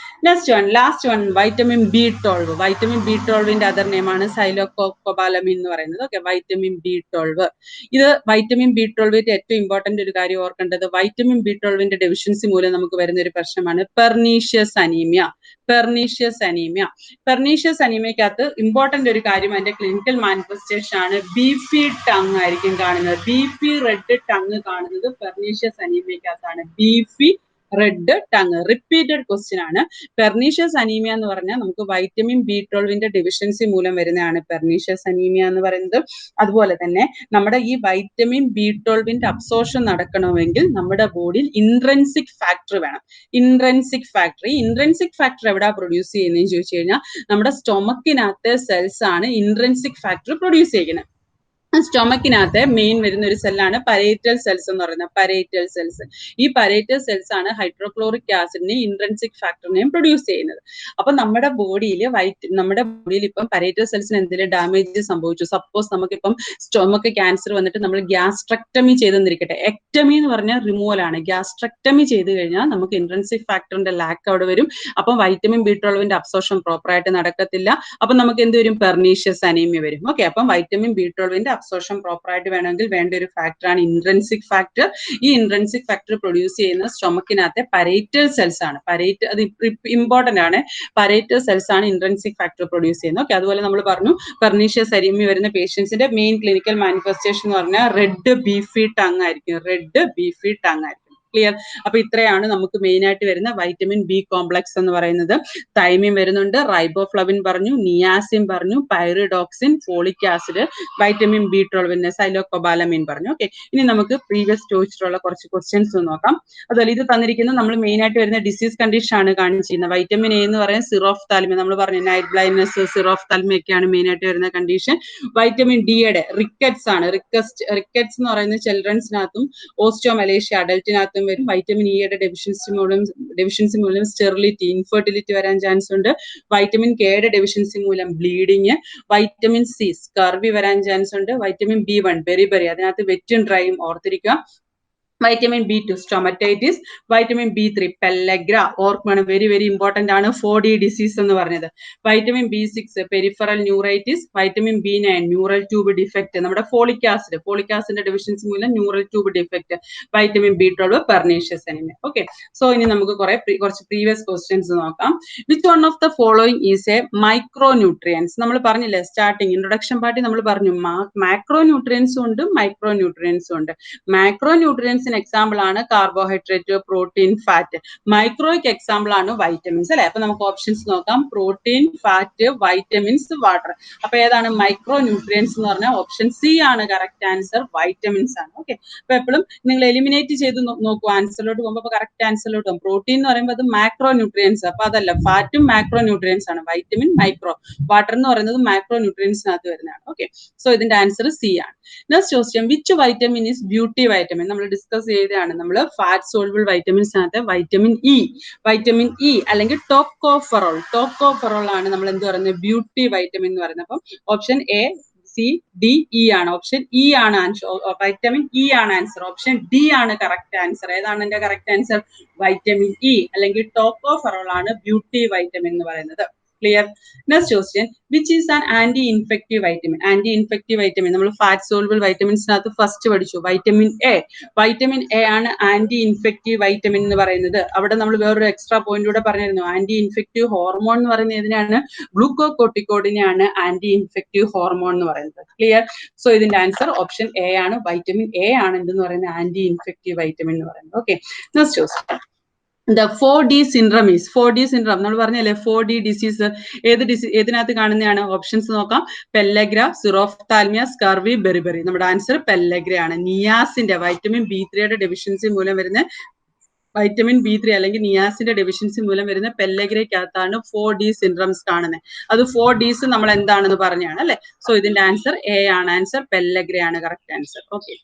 Next one, last one, vitamin B12. Vitamin B12ന്റെ അതർ നെയിം ആണ് സൈലോകോബാലമിൻ എന്ന് പറയുന്നത്. Okay, vitamin B12. ഇത് വൈറ്റമിൻ B12ന്റെ ഏറ്റവും ഇമ്പോർട്ടന്റ് ഒരു കാര്യം ഓർക്കേണ്ടത്, വൈറ്റമിൻ B12ന്റെ ഡെഫിഷ്യൻസി മൂലം നമുക്ക് വരുന്ന ഒരു പ്രശ്നമാണ് പെർനീഷ്യസ് അനീമിയ. പെർനീഷ്യസ് അനീമിയക്കകത്ത് ഇമ്പോർട്ടന്റ് ഒരു കാര്യം, അതിന്റെ ക്ലിനിക്കൽ മാനിഫെസ്റ്റേഷൻ ആണ് ബീഫി ടങ് ആയിരിക്കും കാണുന്നത്. ബീഫി റെഡ് ടങ് കാണുന്നത് pernicious അനീമിയക്കകത്താണ്. ബീഫി red tongue repeated question ആണ്. പെർനീഷ്യസ് അനീമിയ എന്ന് പറഞ്ഞാൽ നമുക്ക് വൈറ്റമിൻ B12ന്റെ ഡെഫിഷ്യൻസി മൂലം വരുന്നതാണ് പെർനീഷ്യസ് അനീമിയ എന്ന് പറയുന്നത്. അതുപോലെ തന്നെ നമ്മുടെ ഈ വൈറ്റമിൻ B12ന്റെ അബ്സോർപ്ഷൻ നടക്കണമെങ്കിൽ നമ്മുടെ ബോഡിയിൽ ഇൻട്രൻസിക് ഫാക്ടർ വേണം. ഇൻട്രൻസിക് ഫാക്ടർ എവിടെ പ്രൊഡ്യൂസ് ചെയ്യുന്നതെന്ന് ചോദിച്ചു കഴിഞ്ഞാൽ നമ്മുടെ സ്റ്റൊമക്കിനകത്തെ സെൽസ് ആണ് ഇൻട്രൻസിക് ഫാക്ടർ പ്രൊഡ്യൂസ് ചെയ്യുന്നത്. സ്റ്റൊമക്കിനകത്ത് മെയിൻ വരുന്ന ഒരു സെല്ലാണ് പരേറ്റൽ സെൽസ് എന്ന് പറയുന്നത്. പരേറ്റൽ സെൽസ്, ഈ പരേറ്റൽ സെൽസ് ആണ് ഹൈഡ്രോക്ലോറിക് ആസിഡിനെയും ഇൻട്രൻസിക് ഫാക്ടറിനെയും പ്രൊഡ്യൂസ് ചെയ്യുന്നത്. അപ്പൊ നമ്മുടെ ബോഡിയിൽ ഇപ്പം പരേറ്റൽ സെൽസിന് എന്തെങ്കിലും ഡാമേജ് സംഭവിച്ചു, സപ്പോസ് നമുക്കിപ്പം സ്റ്റൊമക്ക് ക്യാൻസർ വന്നിട്ട് നമ്മൾ ഗ്യാസ്ട്രക്ടമി ചെയ്തെന്നിരിക്കട്ടെ. എക്ടമി എന്ന് പറഞ്ഞാൽ റിമൂവൽ ആണ്. ഗ്യാസ്ട്രക്ടമി ചെയ്ത് കഴിഞ്ഞാൽ നമുക്ക് ഇൻട്രൻസിക് ഫാക്ടറിന്റെ ലാക്ക് അവിടെ വരും. അപ്പം വൈറ്റമിൻ B12ന്റെ അബ്സോർപ്ഷൻ പ്രോപ്പർ ആയിട്ട് നടക്കത്തില്ല. അപ്പൊ നമുക്ക് എന്ത് വരും? പെർനീഷ്യസ് അനീമിയ വരും. ഓക്കെ, അപ്പം വൈറ്റമിൻ B12ന്റെ അബ്സോർപ്ഷൻ പ്രോപ്പർ ആയിട്ട് വേണമെങ്കിൽ വേണ്ട ഒരു ഫാക്ടറാണ് ഇൻട്രൻസിക് ഫാക്ടർ. ഈ ഇൻട്രൻസിക് ഫാക്ടർ പ്രൊഡ്യൂസ് ചെയ്യുന്ന സ്റ്റൊമക്കിനകത്തെ പരേറ്റൽ സെൽസ് ആണ്. അത് ഇമ്പോർട്ടന്റ് ആണ്. പരേറ്റൽ സെൽസ് ആണ് ഇൻട്രൻസിക് ഫാക്ടർ പ്രൊഡ്യൂസ് ചെയ്യുന്നത്. ഓക്കെ, അതുപോലെ നമ്മൾ പറഞ്ഞു പെർനീഷ്യസ് അനീമിയ വരുന്ന പേഷ്യൻസിന്റെ മെയിൻ ക്ലിനിക്കൽ മാനിഫെസ്റ്റേഷൻ എന്ന് പറഞ്ഞാൽ റെഡ് ബീഫി ടങ് ആയിരിക്കും. ക്ലിയർ? അപ്പൊ ഇത്രയാണ് നമുക്ക് മെയിൻ ആയിട്ട് വരുന്ന വൈറ്റമിൻ B കോംപ്ലക്സ് എന്ന് പറയുന്നത്. തൈമിൻ വരുന്നുണ്ട്, റൈബോഫ്ലവിൻ പറഞ്ഞു, നിയാസിൻ പറഞ്ഞു, പൈറിഡോക്സിൻ, ഫോളിക് ആസിഡ്, വൈറ്റമിൻ B12, സൈലോകോബാലമിൻ പറഞ്ഞു. ഓക്കെ, ഇനി നമുക്ക് പ്രീവിയസ് ചോദിച്ചിട്ടുള്ള കുറച്ച് ക്വസ്റ്റ്യൻസ് നോക്കാം. അതുപോലെ ഇത് തന്നിരിക്കുന്നത് നമ്മൾ മെയിൻ ആയിട്ട് വരുന്ന ഡിസീസ് കണ്ടീഷൻ ആണ് കാണിച്ചിരുന്നത്. വൈറ്റമിൻ A എന്ന് പറയുന്നത് സിറോഫ്താൽമിയ, നമ്മൾ പറഞ്ഞു നൈറ്റ് ബ്ലൈൻഡ്നെസ്, സിറോഫ്താൽമിയ ഒക്കെയാണ് മെയിൻ ആയിട്ട് വരുന്ന കണ്ടീഷൻ. വൈറ്റമിൻ Dയുടെ റിക്കറ്റ്സ് ആണ്. റിക്കറ്റ്സ് എന്ന് പറയുന്നത് ചിൽഡ്രൻസിനകത്തും ഓസ്റ്റിയോമലേഷ്യ അഡൽറ്റിനകത്തും വരും. വൈറ്റമിൻ ഇയുടെ ഡെഫിഷ്യൻസി മൂലം സ്റ്റെറിലിറ്റി, ഇൻഫെർട്ടിലിറ്റി വരാൻ ചാൻസ് ഉണ്ട്. വൈറ്റമിൻ കെയുടെ ഡെഫിഷ്യൻസി മൂലം ബ്ലീഡിങ്. വൈറ്റമിൻ സി സ്കർവി വരാൻ ചാൻസ് ഉണ്ട്. വൈറ്റമിൻ B1 ബെറിബറി, അതിനകത്ത് വെറ്റും ഡ്രൈയും ഓർത്തിരിക്കുക. vitamin B2 stomatitis, vitamin B3 pellagra, ഓർക്കണം വെരി വെരി ഇമ്പോർട്ടന്റ് ആണ് 4D ഡിസീസ് എന്ന് പറഞ്ഞത്. vitamin B6 peripheral neuritis, vitamin B9 neural tube defect, നമ്മുടെ ഫോളിക് ആസിഡിന്റെ ഡെഫിഷ്യൻസി മൂലം neural tube defect, vitamin B12 pernicious anaemia. Okay, so ഇനി നമുക്ക് കുറച്ച് പ്രീവിയസ് ക്വസ്റ്റ്യൻസ് നോക്കാം. Which one of the following is A micro nutrients? നമ്മൾ പറഞ്ഞില്ലേ starting introduction party നമ്മൾ പറഞ്ഞു മാക്രോ ന്യൂട്രിയൻസും ഉണ്ട് മൈക്രോ ന്യൂട്രിയൻസും ഉണ്ട്. മാക്രോ ന്യൂട്രിയൻസിന് എക്സാമ്പിൾ ആണ് കാർബോഹൈഡ്രേറ്റ്, പ്രോട്ടീൻ, ഫാറ്റ്. മൈക്രോയ്ക്ക് എക്സാമ്പിൾ ആണ് വൈറ്റമിൻസ് അല്ലെ. അപ്പൊ നമുക്ക് ഓപ്ഷൻസ് നോക്കാം. Protein, fat, vitamins, water. അപ്പൊ ഏതാണ് മൈക്രോ ന്യൂട്രിയൻസ് എന്ന് പറഞ്ഞാൽ ഓപ്ഷൻ സി ആണ് കറക്റ്റ് ആൻസർ, വൈറ്റമിൻസ് ആണ്. ഓക്കെ, അപ്പൊ എപ്പോഴും നിങ്ങൾ എലിമിനേറ്റ് ചെയ്ത് നോക്കൂ ആൻസറിലോട്ട് പോകുമ്പോൾ കറക്റ്റ് ആൻസറിലോട്ട് പോകും. പ്രോട്ടീൻ എന്ന് പറയുമ്പോൾ അത് മാക്രോ ന്യൂട്രിയൻസ്, അപ്പൊ അതല്ല, ഫാറ്റും മാക്രോ ന്യൂട്രിയൻസ് ആണ്, വൈറ്റമിൻ മൈക്രോ, വാട്ടർ എന്ന് പറയുന്നത് മാക്രോ ന്യൂട്രിയൻസിനകത്ത് വരുന്നതാണ്. ഓക്കെ, സോ ഇതിന്റെ ആൻസർ സി ആണ്. Next question, which vitamin is beauty vitamin? നമ്മൾ ഡിസ്കസ് ചെയ്തതാണ്. നമ്മൾ ഫാറ്റ് സോൾബിൾ വൈറ്റമിൻസിനകത്ത് വൈറ്റമിൻ ഇ അല്ലെങ്കിൽ ടോക്കോഫെറോൾ ആണ് നമ്മൾ എന്ത് പറയുന്നത് ബ്യൂട്ടി വൈറ്റമിൻ എന്ന് പറയുന്നത്. അപ്പം option A, C, D, E ആണ്. ഓപ്ഷൻ ഇ ആണ് ആൻസർ, വൈറ്റമിൻ ഇ ആണ് ആൻസർ. ഓപ്ഷൻ ഡി ആണ് കറക്റ്റ് ആൻസർ. ഏതാണ് എന്റെ കറക്റ്റ് ആൻസർ? വൈറ്റമിൻ ഇ അല്ലെങ്കിൽ ടോക്കോഫെറോൾ ആണ് ബ്യൂട്ടി വൈറ്റമിൻ എന്ന് പറയുന്നത്. Clear? Next question, which is an anti infective vitamin? Anti infective vitamin നമ്മൾ ഫാറ്റ് സോൾബിൾ വൈറ്റമിൻസിനകത്ത് ഫസ്റ്റ് പഠിച്ചു, വൈറ്റമിൻ എ ആണ് ആന്റി ഇൻഫെക്റ്റീവ് വൈറ്റമിൻ എന്ന് പറയുന്നത്. അവിടെ നമ്മൾ വേറൊരു എക്സ്ട്രാ പോയിന്റ് കൂടെ പറഞ്ഞിരുന്നു. ആന്റി ഇൻഫെക്റ്റീവ് ഹോർമോൺ എന്ന് പറയുന്നത് ഏതിനാണ്? ഗ്ലൂക്കോകോർട്ടിക്കോയിഡിനെയാണ് ആന്റി ഇൻഫെക്റ്റീവ് ഹോർമോൺ എന്ന് പറയുന്നത്. ക്ലിയർ? സോ ഇതിന്റെ ആൻസർ ഓപ്ഷൻ എ ആണ്, വൈറ്റമിൻ എ ആണ് എന്തെന്ന് പറയുന്നത് ആന്റി ഇൻഫെക്റ്റീവ് വൈറ്റമിൻ എന്ന് പറയുന്നത്. Okay, next question, the 4D syndrome is 4D syndrome നമ്മൾ പറഞ്ഞല്ലേ 4D ഡിസീസ് ഏതിനകത്ത് കാണുന്നതാണ്? ഓപ്ഷൻസ് നോക്കാം. Pellagra, xerophthalmia, scurvy, beriberi. നമ്മുടെ ആൻസർ പെല്ലഗ്ര ആണ്. നിയാസിന്റെ വൈറ്റമിൻ B3 ഡെഫിഷ്യൻസി മൂലം വരുന്ന വൈറ്റമിൻ B3 അല്ലെങ്കിൽ നിയാസിന്റെ ഡെഫിഷ്യൻസി മൂലം വരുന്ന പെല്ലഗ്രയ്ക്കകത്താണ് 4D സിൻഡ്രംസ് കാണുന്നത്. അത് 4Ds നമ്മൾ എന്താണെന്ന് പറഞ്ഞാണ് അല്ലെ. സോ ഇതിന്റെ ആൻസർ എ ആണ് ആൻസർ, പെല്ലഗ്ര ആണ് correct answer. Okay,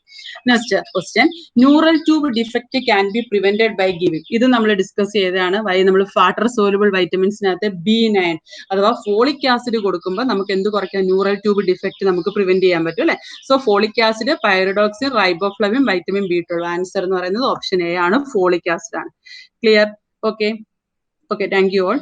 next question, neural tube defect can be prevented by giving. ഇത് നമ്മൾ ഡിസ്കസ് ചെയ്തതാണ്. നമ്മൾ വാട്ടർ സോലുബിൾ വൈറ്റമിൻസിനകത്ത് B9 അഥവാ ഫോളിക് ആസിഡ് കൊടുക്കുമ്പോൾ നമുക്ക് എന്ത് കുറയ്ക്കാം? ന്യൂറൽ ട്യൂബ് ഡിഫക്റ്റ് നമുക്ക് പ്രിവെന്റ് ചെയ്യാൻ പറ്റും അല്ലെ. So folic acid, pyridoxine, riboflavin, vitamin B12. Answer എന്ന് പറയുന്നത് ഓപ്ഷൻ എ ആണ്, ഫോളിക് ആസിഡ് ആണ്. Clear? Okay, thank you all.